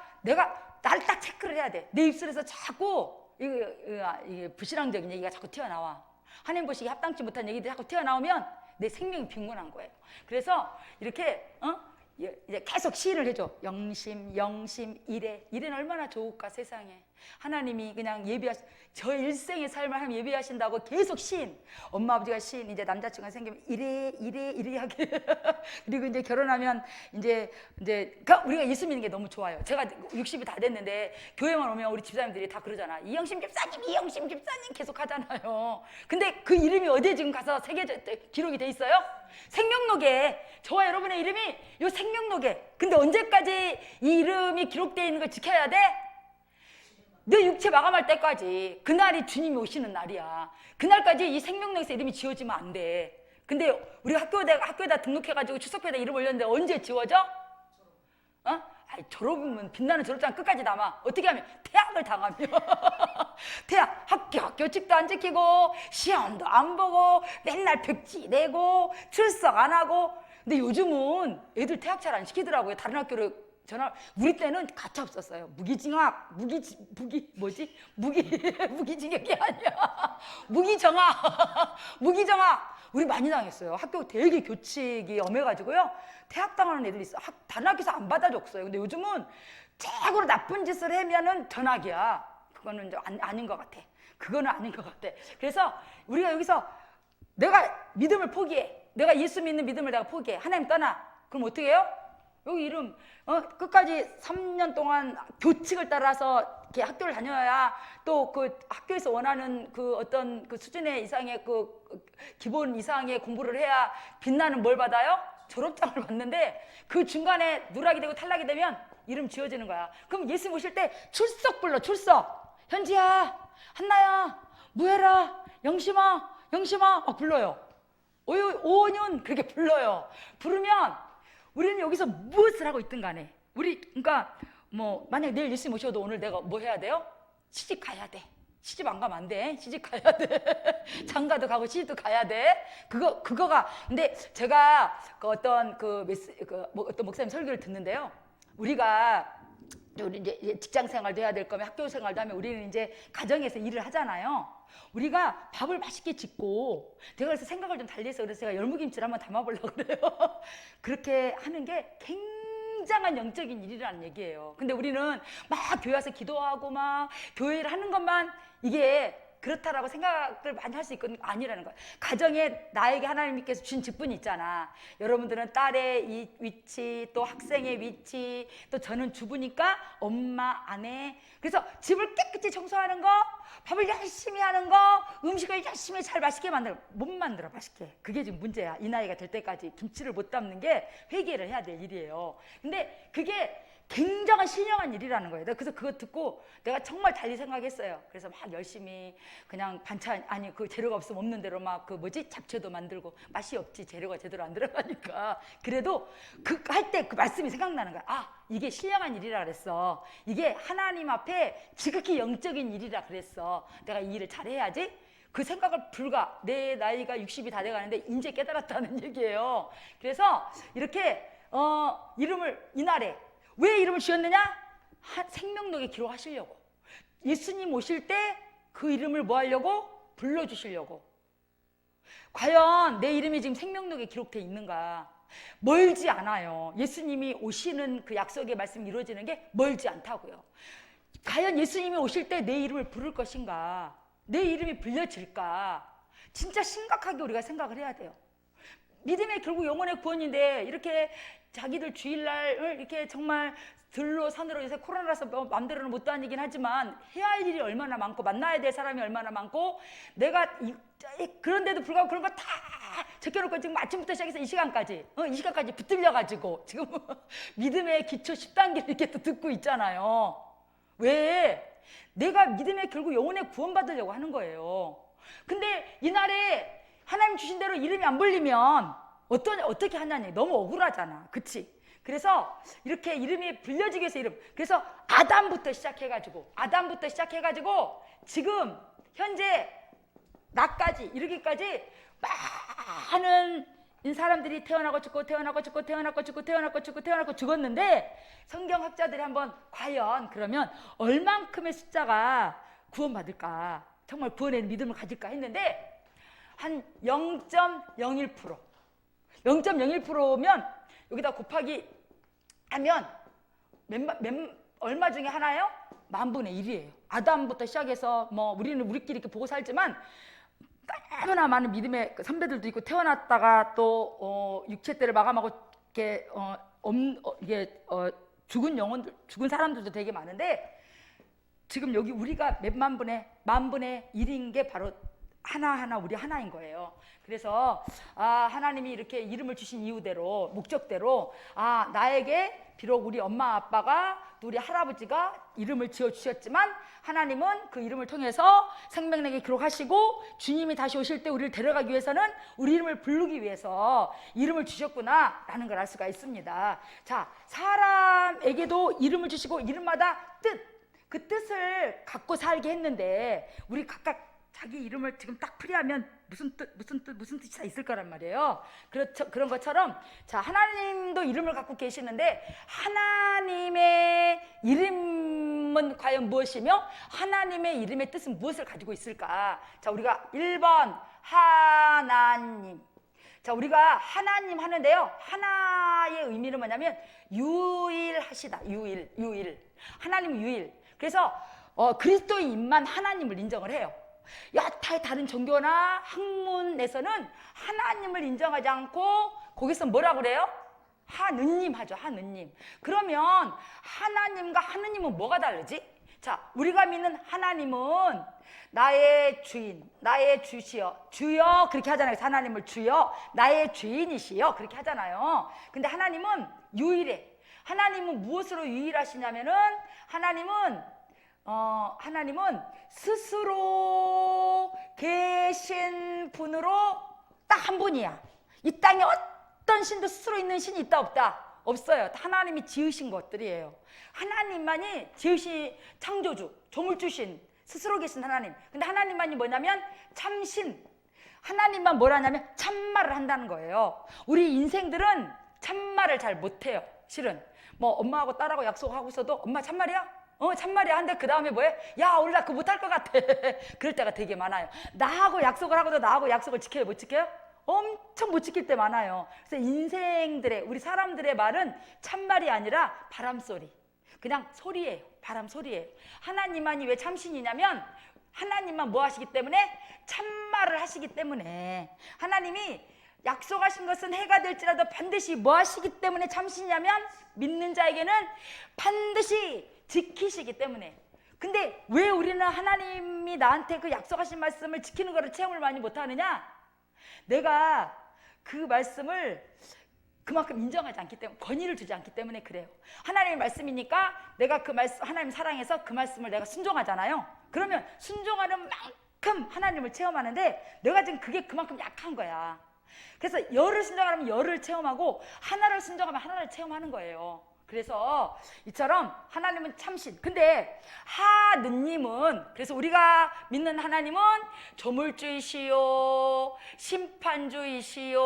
나를 딱 체크를 해야 돼. 내 입술에서 자꾸 이게 불신앙적인 얘기가 자꾸 튀어나와. 하나님 보시기에 합당치 못한 얘기들이 자꾸 튀어나오면 내 생명이 빈곤한 거예요. 그래서 이렇게 이제 계속 시인을 해줘. 영심, 이래는 얼마나 좋을까 세상에. 하나님이 그냥 저 일생의 삶을 하나님 예비하신다고 계속 시인. 엄마 아버지가 시인. 이제 남자친구가 생기면 이래 하게. 그리고 이제 결혼하면 이제 우리가 예수 믿는 게 너무 좋아요. 제가 60이 다 됐는데 교회만 오면 우리 집사님들이 다 그러잖아. 이영심 집사님 계속 하잖아요. 근데 그 이름이 어디에 지금 가서 기록이 돼 있어요? 생명록에. 저와 여러분의 이름이 요 생명록에. 근데 언제까지 이 이름이 기록되어 있는 걸 지켜야 돼? 내 육체 마감할 때까지. 그날이 주님이 오시는 날이야. 그날까지 이 생명록에서 이름이 지워지면 안 돼. 근데 우리 학교에다 등록해가지고 추석회에다 이름 올렸는데 언제 지워져? 졸업이면 빛나는 졸업장 끝까지 남아. 어떻게 하면? 퇴학을 당하며. 퇴학. 학교칙도 안 지키고 시험도 안 보고 맨날 백지 내고 출석 안 하고. 근데 요즘은 애들 퇴학 잘 안 시키더라고요. 다른 학교를 우리 때는 가차 없었어요. 무기징역. 무기징역이 아니야. 무기정학. 우리 많이 당했어요. 학교 되게 교칙이 엄해가지고요. 퇴학당하는 애들이 있어. 다른 학교에서 안 받아줬어요. 근데 요즘은 최고로 나쁜 짓을 하면은 전학이야. 그거는 이제 아닌 것 같아. 그거는 아닌 것 같아. 그래서 우리가 여기서 내가 믿음을 포기해. 내가 예수 믿는 믿음을 내가 포기해. 하나님 떠나. 그럼 어떻게 해요? 여기 이름 끝까지 3년 동안 교칙을 따라서 이렇게 학교를 다녀야 또 그 학교에서 원하는 그 어떤 그 수준의 이상의 그 기본 이상의 공부를 해야 빛나는 뭘 받아요? 졸업장을 받는데 그 중간에 누락이 되고 탈락이 되면 이름 지워지는 거야. 그럼 예수 모실 때 출석 불러. 출석. 현지야, 한나야, 무혜라, 영심아 막 불러요. 5년 그렇게 불러요. 부르면 우리는 여기서 무엇을 하고 있든 간에 그러니까 뭐 만약 내일 예수 모셔도 오늘 내가 뭐 해야 돼요? 시집 가야 돼. 시집 안 가면 안 돼. 시집 가야 돼. 장가도 가고 시집도 가야 돼. 그거가 근데 제가 어떤 목사님 설교를 듣는데요. 우리 이제 직장 생활도 해야 될 거면 학교 생활도 하면 우리는 이제 가정에서 일을 하잖아요. 우리가 밥을 맛있게 짓고, 내가 그래서 생각을 좀 달리 해서 그래서 제가 열무김치를 한번 담아보려고 그래요. 그렇게 하는 게 굉장한 영적인 일이라는 얘기예요. 근데 우리는 막 교회 와서 기도하고 막 교회를 하는 것만 이게 그렇다라고 생각을 많이 할 수 있거든요. 아니라는 거예요. 가정에 나에게 하나님께서 주신 직분이 있잖아. 여러분들은 딸의 이 위치, 또 학생의 위치, 또 저는 주부니까 엄마, 아내. 그래서 집을 깨끗이 청소하는 거, 밥을 열심히 하는 거, 음식을 열심히 잘 맛있게 만들어. 못 만들어 맛있게. 그게 지금 문제야. 이 나이가 될 때까지 김치를 못 담는 게 회개를 해야 될 일이에요. 근데 그게 굉장한 신령한 일이라는 거예요. 그래서 그거 듣고 내가 정말 달리 생각했어요. 그래서 막 열심히 그냥 반찬, 아니 그 재료가 없으면 없는 대로 막 그 뭐지 잡채도 만들고, 맛이 없지 재료가 제대로 안 들어가니까. 그래도 그 할 때 그 말씀이 생각나는 거야. 아, 이게 신령한 일이라 그랬어. 이게 하나님 앞에 지극히 영적인 일이라 그랬어. 내가 이 일을 잘해야지. 그 생각을 불과 내 나이가 60이 다 돼가는데 이제 깨달았다는 얘기예요. 그래서 이렇게 이름을 이날에 왜 이름을 지었느냐? 생명록에 기록하시려고. 예수님 오실 때 그 이름을 뭐 하려고? 불러주시려고. 과연 내 이름이 지금 생명록에 기록되어 있는가? 멀지 않아요. 예수님이 오시는 그 약속의 말씀이 이루어지는 게 멀지 않다고요. 과연 예수님이 오실 때 내 이름을 부를 것인가? 내 이름이 불려질까? 진짜 심각하게 우리가 생각을 해야 돼요. 믿음의 결국 영혼의 구원인데 이렇게 자기들 주일날을 이렇게 정말 들로 산으로 요새 코로나라서 마음대로는 못 다니긴 하지만 해야 할 일이 얼마나 많고 만나야 될 사람이 얼마나 많고, 내가 그런데도 불구하고 그런 거 다 제껴놓고 지금 아침부터 시작해서 이 시간까지 붙들려가지고 지금 믿음의 기초 10단계를 이렇게 또 듣고 있잖아요. 왜? 내가 믿음의 결국 영혼의 구원받으려고 하는 거예요. 근데 이날에 하나님 주신 대로 이름이 안 불리면 어떻게 하냐니. 너무 억울하잖아. 그치? 그래서 이렇게 이름이 불려지기 위해서 그래서 아담부터 시작해가지고 지금 현재 나까지 이르기까지 많은 사람들이 태어나고 죽었는데, 성경학자들이 한번 과연 그러면 얼만큼의 숫자가 구원받을까, 정말 구원의 믿음을 가질까 했는데 한 0.01%. 0.01%면 여기다 곱하기 하면 얼마 중에 하나예요? 10,000분의 1이에요. 아담부터 시작해서 뭐 우리끼리 이렇게 보고 살지만 너무나 많은 믿음의 선배들도 있고, 태어났다가 또 육체 때를 마감하고 이렇게 죽은 사람들도 되게 많은데, 지금 여기 우리가 몇만 분의 10,000분의 1인 게 바로 하나하나 우리 하나인 거예요. 그래서 하나님이 이렇게 이름을 주신 이유대로, 목적대로 나에게 비록 우리 엄마 아빠가 또 우리 할아버지가 이름을 지어주셨지만 하나님은 그 이름을 통해서 생명록에 기록하시고 주님이 다시 오실 때 우리를 데려가기 위해서는 우리 이름을 부르기 위해서 이름을 주셨구나 라는 걸 알 수가 있습니다. 자, 사람에게도 이름을 주시고 이름마다 그 뜻을 갖고 살게 했는데, 우리 각각 자기 이름을 지금 딱 풀이하면 무슨 뜻이 다 있을 거란 말이에요. 그렇죠. 그런 것처럼 자, 하나님도 이름을 갖고 계시는데 하나님의 이름은 과연 무엇이며 하나님의 이름의 뜻은 무엇을 가지고 있을까? 자, 우리가 1번 하나님. 자, 우리가 하나님 하는데요, 하나의 의미는 뭐냐면 유일하시다. 유일. 하나님 유일. 그래서 그리스도인만 하나님을 인정을 해요. 여타의 다른 종교나 학문에서는 하나님을 인정하지 않고 거기서 뭐라 그래요? 하느님 하죠. 하느님. 그러면 하나님과 하느님은 뭐가 다르지? 자, 우리가 믿는 하나님은 나의 주인, 나의 주시여, 주여 그렇게 하잖아요. 하나님을 주여, 나의 주인이시여 그렇게 하잖아요. 근데 하나님은 유일해. 하나님은 무엇으로 유일하시냐면은 하나님은 스스로 계신 분으로 딱 한 분이야. 이 땅에 어떤 신도 스스로 있는 신이 있다 없다? 없어요. 하나님이 지으신 것들이에요. 하나님만이 지으신 창조주, 조물주신, 스스로 계신 하나님. 근데 하나님만이 뭐냐면 참신. 하나님만 뭐라냐면 참말을 한다는 거예요. 우리 인생들은 참말을 잘 못해요. 실은 뭐 엄마하고 딸하고 약속하고서도 엄마 참말이야? 참말이야. 한데 그 다음에 뭐해? 야, 우리 나 그거 못할 것 같아. 그럴 때가 되게 많아요. 나하고 약속을 하고도 나하고 약속을 지켜요? 못 지켜요? 엄청 못 지킬 때 많아요. 그래서 인생들의, 우리 사람들의 말은 참말이 아니라 바람소리. 그냥 소리예요. 바람 소리예요. 하나님만이 왜 참신이냐면 하나님만 뭐 하시기 때문에? 참말을 하시기 때문에. 하나님이 약속하신 것은 해가 될지라도 반드시 뭐 하시기 때문에 참신이냐면 믿는 자에게는 반드시 지키시기 때문에. 근데 왜 우리는 하나님이 나한테 그 약속하신 말씀을 지키는 거를 체험을 많이 못하느냐? 내가 그 말씀을 그만큼 인정하지 않기 때문에, 권위를 주지 않기 때문에 그래요. 하나님의 말씀이니까 내가 그 말씀, 하나님 사랑해서 그 말씀을 내가 순종하잖아요. 그러면 순종하는 만큼 하나님을 체험하는데 내가 지금 그게 그만큼 약한 거야. 그래서 열을 순종하면 열을 체험하고 하나를 순종하면 하나를 체험하는 거예요. 그래서 이처럼 하나님은 참신. 근데 하느님은, 그래서 우리가 믿는 하나님은 조물주이시요, 심판주이시요,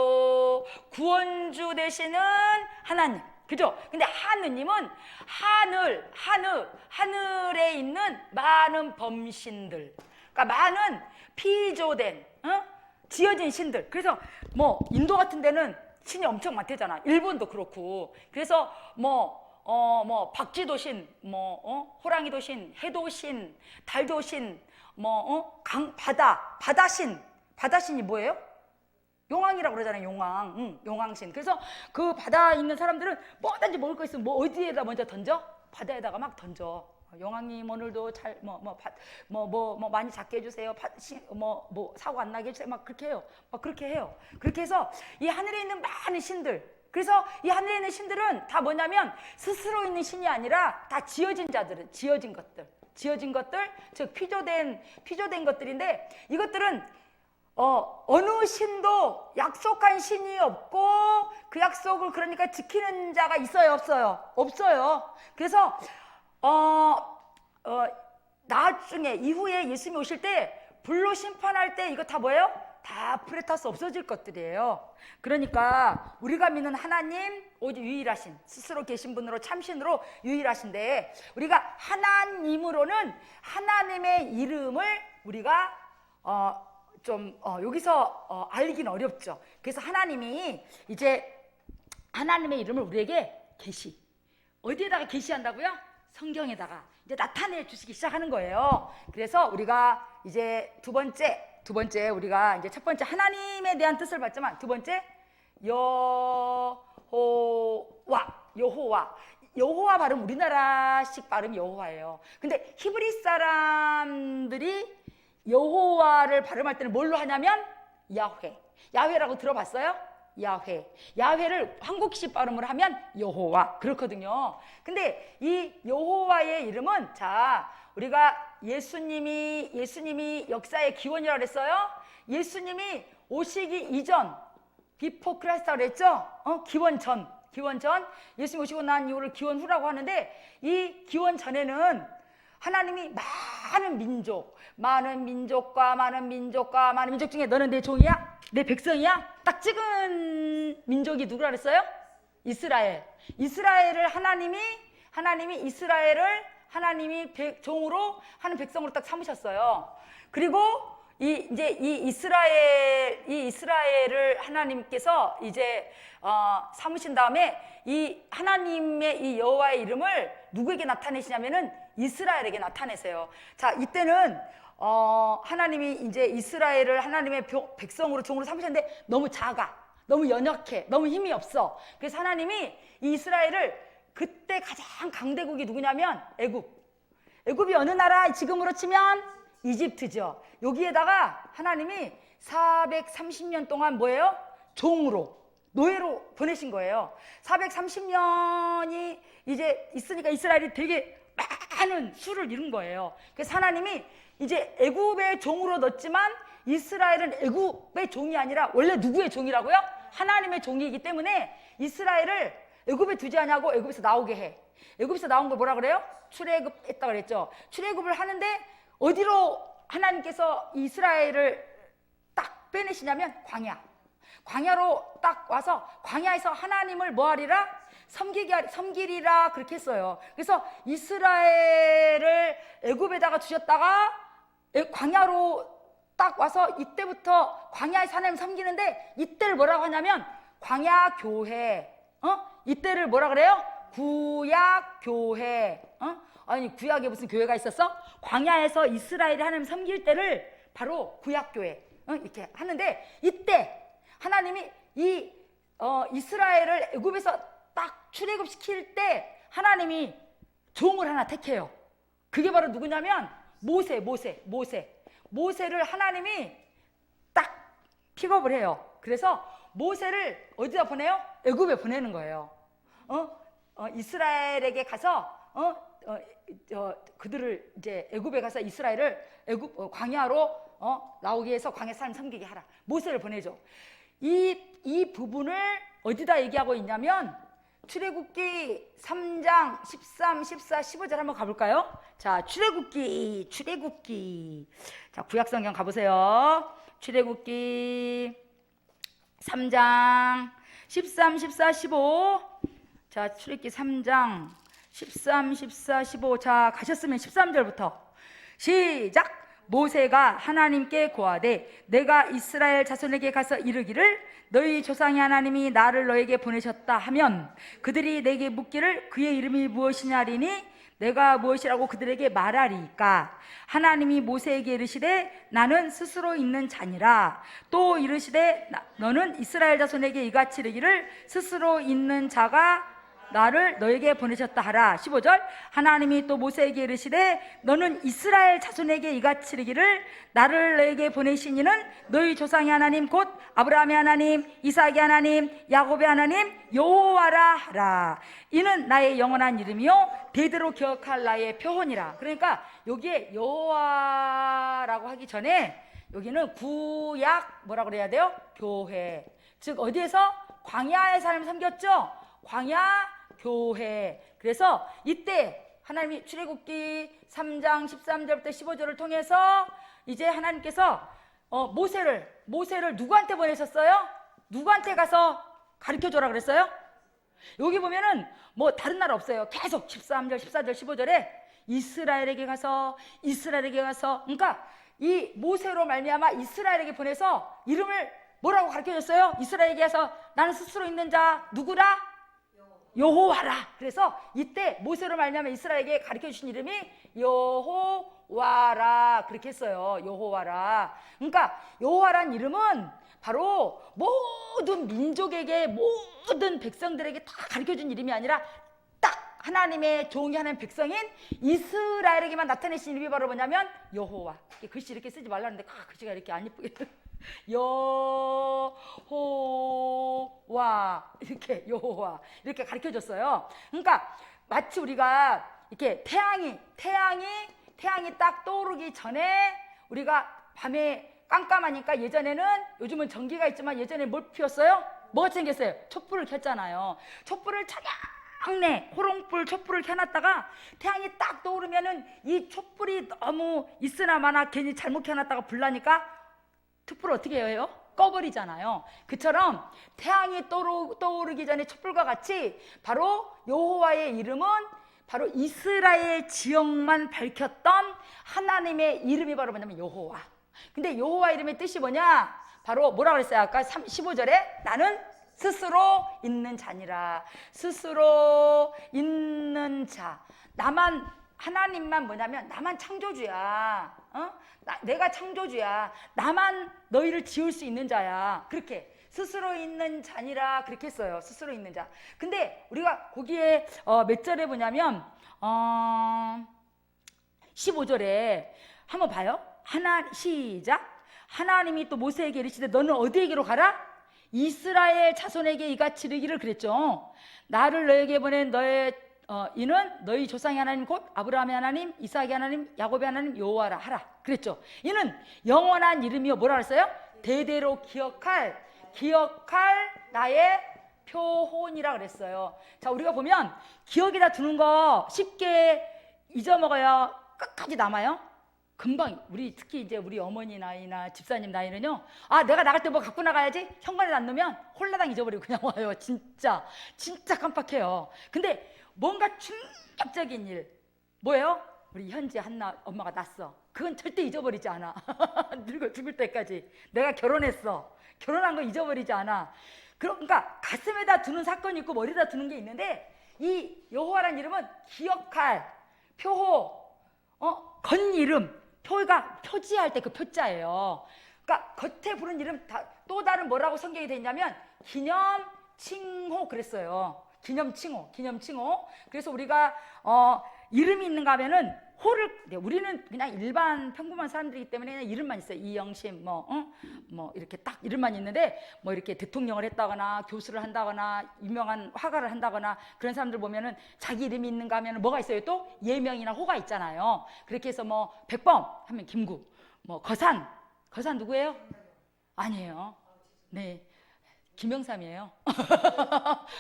구원주 되시는 하나님. 그죠? 근데 하느님은 하늘에 있는 많은 범신들, 그러니까 많은 피조된, 지어진 신들. 그래서 뭐 인도 같은 데는 신이 엄청 많대잖아. 일본도 그렇고. 그래서 박쥐도신, 호랑이도신, 해도신, 달도신, 바다신이 뭐예요? 용왕이라고 그러잖아요. 용왕. 용왕신. 그래서 그 바다에 있는 사람들은 뭐든지 먹을 거 있으면 뭐 어디에다 먼저 던져? 바다에다가 막 던져. 용왕님 오늘도 잘 많이 작게 해주세요. 사고 안 나게 해주세요. 막 그렇게 해요. 그렇게 해요. 그렇게 해서 이 하늘에 있는 많은 신들, 그래서 이 하늘에 있는 신들은 다 뭐냐면 스스로 있는 신이 아니라 다 지어진 자들은, 지어진 것들, 즉 피조된 것들인데, 이것들은 어느 신도 약속한 신이 없고 그 약속을 그러니까 지키는 자가 있어요, 없어요? 없어요. 그래서 나중에 이후에 예수님이 오실 때 불로 심판할 때 이거 다 뭐예요? 다 불에 타서 없어질 것들이에요. 그러니까 우리가 믿는 하나님 오직 유일하신, 스스로 계신 분으로 참신으로 유일하신데, 우리가 하나님으로는 하나님의 이름을 우리가 여기서 알기는 어렵죠. 그래서 하나님이 이제 하나님의 이름을 우리에게 계시, 어디에다가 계시한다고요? 성경에다가 이제 나타내 주시기 시작하는 거예요. 그래서 우리가 이제 두 번째 우리가 이제 첫 번째 하나님에 대한 뜻을 봤지만, 두 번째 여호와 발음, 우리나라식 발음 여호와예요. 근데 히브리 사람들이 여호와를 발음할 때는 뭘로 하냐면 야훼라고 들어봤어요? 야훼를 한국식 발음으로 하면 여호와, 그렇거든요. 근데 이 여호와의 이름은, 자, 우리가 예수님이 역사의 기원이라고 그랬어요. 예수님이 오시기 이전, 비포 크라이스트라고 그랬죠. 기원 전, 예수님 오시고 난 이후를 기원 후라고 하는데, 이 기원 전에는 하나님이 많은 민족 중에 너는 내 종이야? 내 백성이야? 딱 찍은 민족이 누구라 그랬어요? 이스라엘을 하나님이 이스라엘을 하나님이 종으로 하는 백성으로 딱 삼으셨어요. 그리고 이 이스라엘을 하나님께서 이제 삼으신 다음에 이 하나님의 이 여호와의 이름을 누구에게 나타내시냐면은 이스라엘에게 나타내세요. 자, 이때는 하나님이 이제 이스라엘을 하나님의 백성으로 종으로 삼으셨는데 너무 작아, 너무 연약해, 너무 힘이 없어. 그래서 하나님이 이 이스라엘을, 그때 가장 강대국이 누구냐면 애굽이 어느 나라? 지금으로 치면 이집트죠. 여기에다가 하나님이 430년 동안 뭐예요? 노예로 보내신 거예요. 430년이 이제 있으니까 이스라엘이 되게 많은 수를 이룬 거예요. 그래서 하나님이 이제 애굽의 종으로 넣었지만, 이스라엘은 애굽의 종이 아니라 원래 누구의 종이라고요? 하나님의 종이기 때문에 이스라엘을 애굽에 두지 않냐고 애굽에서 나오게 해. 애굽에서 나온 걸 뭐라 그래요? 출애굽했다 그랬죠. 출애굽을 하는데 어디로 하나님께서 이스라엘을 딱 빼내시냐면 광야로 딱 와서 광야에서 하나님을 뭐하리라? 섬기리라 그렇게 했어요. 그래서 이스라엘을 애굽에다가 두셨다가 광야로 딱 와서 이때부터 광야에서 하나님 섬기는데 이때를 뭐라고 하냐면 광야교회. 이때를 뭐라 그래요? 구약교회. 아니 구약에 무슨 교회가 있었어? 광야에서 이스라엘이 하나님 섬길 때를 바로 구약교회 이렇게 하는데 이때 하나님이 이 이스라엘을 애굽에서 딱 출애굽시킬 때 하나님이 종을 하나 택해요. 그게 바로 누구냐면 모세를 하나님이 딱 픽업을 해요. 그래서 모세를 어디다 보내요? 애굽에 보내는 거예요. 이스라엘에게 가서 그들을 이제 애굽에 가서 이스라엘을 애굽 광야로 나오게 해서 광야 사람 섬기게 하라. 모세를 보내죠. 이 부분을 어디다 얘기하고 있냐면 출애굽기 3장 13, 14, 15절 한번 가볼까요? 자, 출애굽기. 자, 구약성경 가보세요. 출애굽기 3장 13, 14, 15. 자, 출애굽기 3장 13, 14, 15. 자, 가셨으면 13절부터 시작. 모세가 하나님께 고하되 내가 이스라엘 자손에게 가서 이르기를 너희 조상의 하나님이 나를 너에게 보내셨다 하면 그들이 내게 묻기를 그의 이름이 무엇이냐리니 내가 무엇이라고 그들에게 말하리까. 하나님이 모세에게 이르시되 나는 스스로 있는 자니라. 또 이르시되 너는 이스라엘 자손에게 이같이 이르기를 스스로 있는 자가 나를 너에게 보내셨다 하라. 15절. 하나님이 또 모세에게 이르시되 너는 이스라엘 자손에게 이같이 이르기를 나를 너에게 보내신 이는 너희 조상의 하나님 곧 아브라함의 하나님 이삭의 하나님 야곱의 하나님 여호와라 하라. 이는 나의 영원한 이름이요 대대로 기억할 나의 표혼이라. 그러니까 여기에 여호와라고 하기 전에 여기는 구약 뭐라고 그래야 돼요? 교회. 즉 어디에서? 광야의 삶을 섬겼죠? 광야 교회. 그래서 이때 하나님이 출애굽기 3장 13절부터 15절을 통해서 이제 하나님께서 모세를 누구한테 보내셨어요? 누구한테 가서 가르쳐줘라 그랬어요? 여기 보면은 뭐 다른 나라 없어요. 계속 13절 14절 15절에 이스라엘에게 가서 그러니까 이 모세로 말미암아 이스라엘에게 보내서 이름을 뭐라고 가르쳐줬어요? 이스라엘에게 가서 나는 스스로 있는 자 누구라? 여호와라. 그래서 이때 모세로 말미암아 이스라엘에게 가르쳐 주신 이름이 여호와라 그렇게 했어요. 여호와라. 그러니까 여호와란 이름은 바로 모든 민족에게 모든 백성들에게 다 가르쳐 준 이름이 아니라 딱 하나님의 종이 하나님 백성인 이스라엘에게만 나타내신 이름이 바로 뭐냐면 여호와. 글씨 이렇게 쓰지 말라는데 글씨가 이렇게 안 예쁘게 여호와 이렇게 가르쳐 줬어요. 그러니까 마치 우리가 이렇게 태양이 딱 떠오르기 전에 우리가 밤에 깜깜하니까 예전에는 요즘은 전기가 있지만 예전에 뭘 피웠어요? 뭐가 생겼어요? 촛불을 켰잖아요. 촛불을 차량내 호롱불 촛불을 켜놨다가 태양이 딱 떠오르면은 이 촛불이 너무 있으나 마나 괜히 잘못 켜놨다가 불나니까 촛불을 어떻게 해요? 꺼버리잖아요. 그처럼 태양이 떠오르기 전에 촛불과 같이 바로 여호와의 이름은 바로 이스라엘 지역만 밝혔던 하나님의 이름이 바로 뭐냐면 여호와. 근데 여호와 이름의 뜻이 뭐냐? 바로 뭐라고 그랬어요? 아까 15절에 나는 스스로 있는 자니라. 스스로 있는 자. 하나님만 뭐냐면 나만 창조주야. 내가 창조주야. 나만 너희를 지을 수 있는 자야. 그렇게 스스로 있는 자니라 그렇게 했어요. 스스로 있는 자. 근데 우리가 거기에 몇 절에 보냐면 15절에 한번 봐요. 시작. 하나님이 또 모세에게 이르시되 너는 어디에게로 가라? 이스라엘 자손에게 이같이 이르기를 그랬죠. 나를 너에게 보낸 이는 너희 조상의 하나님 곧 아브라함의 하나님 이삭의 하나님 야곱의 하나님 여호와라 하라 그랬죠. 이는 영원한 이름이요 뭐라 그랬어요? 대대로 기억할 나의 표혼이라 그랬어요. 자, 우리가 보면 기억에다 두는 거 쉽게 잊어먹어야 끝까지 남아요? 금방 우리 특히 이제 우리 어머니 나이나 집사님 나이는요. 아, 내가 나갈 때 뭐 갖고 나가야지. 현관에 안 놓으면 홀라당 잊어버리고 그냥 와요. 진짜 깜빡해요. 근데 뭔가 충격적인 일 뭐예요? 우리 현지 한나 엄마가 낳았어. 그건 절대 잊어버리지 않아. 늙어 죽을 때까지 내가 결혼했어. 결혼한 거 잊어버리지 않아. 그러니까 가슴에다 두는 사건이 있고 머리에다 두는 게 있는데 이 여호와라는 이름은 기억할 표호, 건 이름. 표가 표지할 때 그 표자예요. 그러니까 겉에 부른 이름 또 다른 뭐라고 성경이 돼 있냐면 기념 칭호 그랬어요. 기념 칭호. 그래서 우리가 이름이 있는가 하면은 호를 우리는 그냥 일반 평범한 사람들이기 때문에 그냥 이름만 있어요. 이영심 뭐 이렇게 딱 이름만 있는데 뭐 이렇게 대통령을 했다거나 교수를 한다거나 유명한 화가를 한다거나 그런 사람들 보면은 자기 이름이 있는가 하면은 뭐가 있어요? 또 예명이나 호가 있잖아요. 그렇게 해서 뭐 백범 하면 김구, 뭐 거산 누구예요? 아니에요. 네, 김영삼이에요.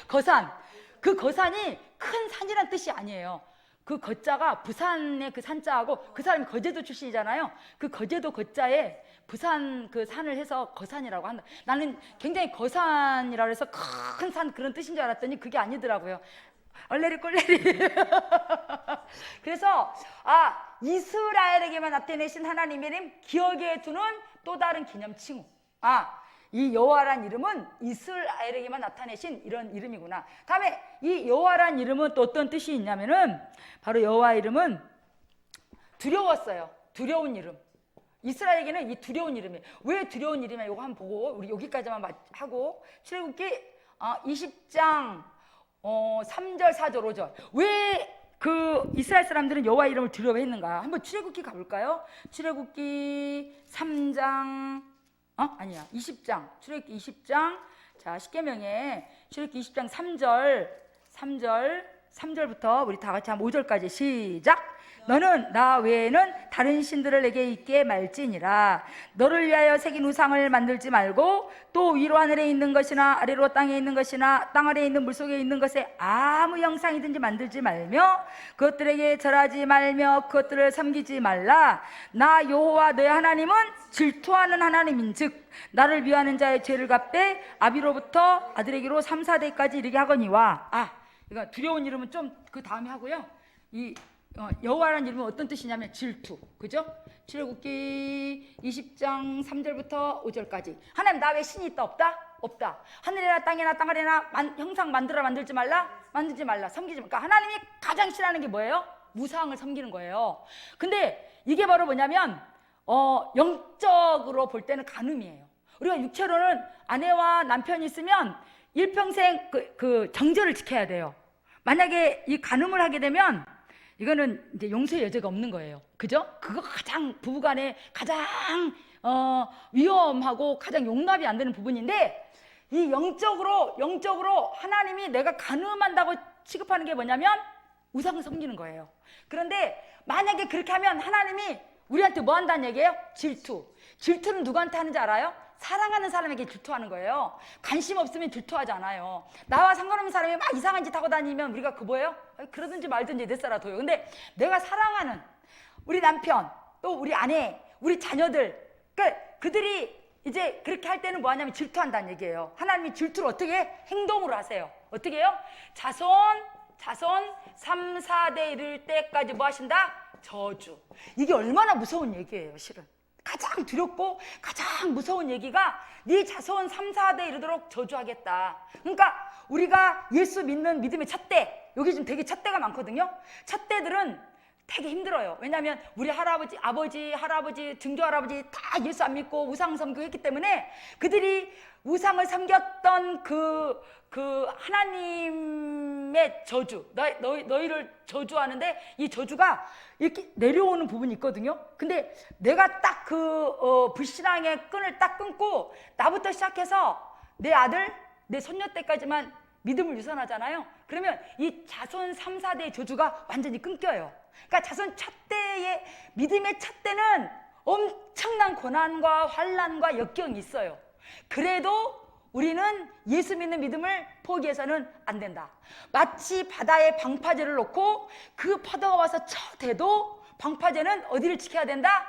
거산. 그 거산이 큰 산이란 뜻이 아니에요. 그 거자가 부산의 그 산자하고 그 사람이 거제도 출신이잖아요. 그 거제도 거자에 부산 그 산을 해서 거산이라고 한다. 나는 굉장히 거산이라고 해서 큰 산 그런 뜻인 줄 알았더니 그게 아니더라고요. 얼레리 꼴레리. 그래서 이스라엘에게만 나타내신 하나님의 이름 기억에 두는 또 다른 기념 칭호. 이 여호와란 이름은 이스라엘에게만 나타내신 이런 이름이구나. 다음에 이 여호와란 이름은 또 어떤 뜻이 있냐면은 바로 여호와 이름은 두려웠어요. 두려운 이름. 이스라엘에게는 이 두려운 이름이에요. 왜 두려운 이름이야? 이거 한번 보고 우리 여기까지만 하고 출애굽기 20장 3절 4절 5절 왜 그 이스라엘 사람들은 여호와 이름을 두려워했는가? 한번 출애굽기 가볼까요? 출애굽기 3장 아니야. 20장. 출애굽기 20장. 자, 십계명에 출애굽기 20장 3절부터 우리 다 같이 한 5절까지 시작. 너는 나 외에는 다른 신들을 내게 있게 말지니라. 너를 위하여 새긴 우상을 만들지 말고 또 위로 하늘에 있는 것이나 아래로 땅에 있는 것이나 땅 아래에 있는 물속에 있는 것에 아무 형상이든지 만들지 말며 그것들에게 절하지 말며 그것들을 섬기지 말라. 나 여호와 너의 하나님은 질투하는 하나님인즉 나를 미워하는 자의 죄를 갚되 아비로부터 아들에게로 3, 4대까지 이르게 하거니와. 이거 두려운 이름은 좀 그 다음에 하고요. 이 여호와라는 이름은 어떤 뜻이냐면 질투. 그죠? 출애굽기 20장 3절부터 5절까지. 하나님 나 외에 신이 있다 없다? 없다. 하늘이나 땅이나 땅 아래나 형상 만들지 말라? 만들지 말라. 섬기지 말라. 그러니까 하나님이 가장 싫어하는 게 뭐예요? 우상을 섬기는 거예요. 근데 이게 바로 뭐냐면 영적으로 볼 때는 간음이에요. 우리가 육체로는 아내와 남편이 있으면 일평생 그 정절을 지켜야 돼요. 만약에 이 간음을 하게 되면 이거는 이제 용서의 여지가 없는 거예요. 그죠? 그거 가장 부부간에 가장 위험하고 가장 용납이 안 되는 부분인데 이 영적으로 하나님이 내가 간음한다고 취급하는 게 뭐냐면 우상을 섬기는 거예요. 그런데 만약에 그렇게 하면 하나님이 우리한테 뭐 한다는 얘기예요? 질투. 질투는 누구한테 하는지 알아요? 사랑하는 사람에게 질투하는 거예요. 관심 없으면 질투하지 않아요. 나와 상관없는 사람이 막 이상한 짓 하고 다니면 우리가 그거예요? 그러든지 말든지 내 살아둬요. 근데 내가 사랑하는 우리 남편, 또 우리 아내, 우리 자녀들, 그러니까 그들이 이제 그렇게 할 때는 뭐 하냐면 질투한다는 얘기예요. 하나님이 질투를 어떻게 해? 행동으로 하세요. 어떻게 해요? 자손 3, 4대 이를 때까지 뭐 하신다? 저주. 이게 얼마나 무서운 얘기예요, 실은. 가장 두렵고 가장 무서운 얘기가 네 자손 3, 4대 이르도록 저주하겠다. 그러니까 우리가 예수 믿는 믿음의 찻대, 여기 지금 되게 찻대가 많거든요. 찻대들은 되게 힘들어요. 왜냐하면 우리 할아버지, 아버지, 할아버지, 증조 할아버지 다 예수 안 믿고 우상 섬기고 했기 때문에 그들이 우상을 섬겼던 그 하나님의 저주, 너희를 저주하는데 이 저주가 이렇게 내려오는 부분이 있거든요. 근데 내가 딱 불신앙의 끈을 딱 끊고 나부터 시작해서 내 아들, 내 손녀 때까지만 믿음을 유산하잖아요. 그러면 이 자손 3, 4대의 저주가 완전히 끊겨요. 그러니까 자손 첫 때의 믿음의 첫 때는 엄청난 고난과 환난과 역경이 있어요. 그래도 우리는 예수 믿는 믿음을 포기해서는 안 된다. 마치 바다에 방파제를 놓고 그 파도가 와서 쳐대도 방파제는 어디를 지켜야 된다?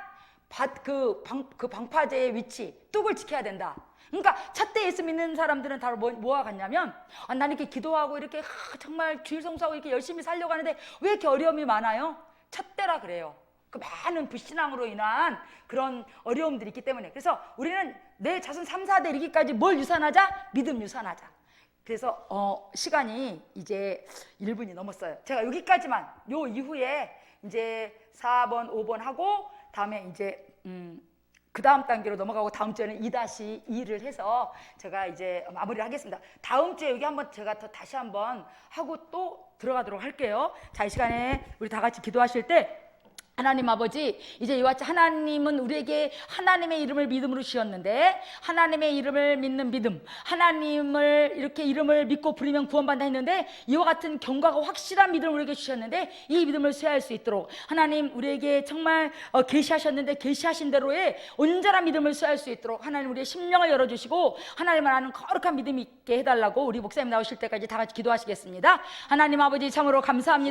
그 방파제의 위치, 뚝을 지켜야 된다. 그러니까 찻대 예수 믿는 사람들은 다 뭐와 같냐면, 난 이렇게 기도하고 이렇게 정말 주일 성수하고 이렇게 열심히 살려고 하는데 왜 이렇게 어려움이 많아요? 찻대라 그래요. 그 많은 불신앙으로 인한 그런 어려움들이 있기 때문에. 그래서 우리는 내 자손 3, 4대 이르기까지 뭘 유산하자? 믿음 유산하자. 그래서 시간이 이제 1분이 넘었어요. 제가 여기까지만, 요 이후에 이제 4번, 5번 하고 다음에 이제 그 다음 단계로 넘어가고 다음 주에는 2-2를 해서 제가 이제 마무리를 하겠습니다. 다음 주에 여기 한번 제가 다시 한번 하고 또 들어가도록 할게요. 자, 이 시간에 우리 다 같이 기도하실 때, 하나님 아버지, 이제 이와 같이 하나님은 우리에게 하나님의 이름을 믿음으로 지었는데, 하나님의 이름을 믿는 믿음, 하나님을 이렇게 이름을 믿고 부르면 구원받는다 했는데, 이와 같은 경과가 확실한 믿음을 우리에게 주셨는데, 이 믿음을 수여할 수 있도록 하나님 우리에게 정말 계시하셨는데 계시하신 대로의 온전한 믿음을 수여할 수 있도록 하나님 우리의 심령을 열어주시고 하나님을 아는 거룩한 믿음이 있게 해달라고 우리 목사님 나오실 때까지 다 같이 기도하시겠습니다. 하나님 아버지, 참으로 감사합니다.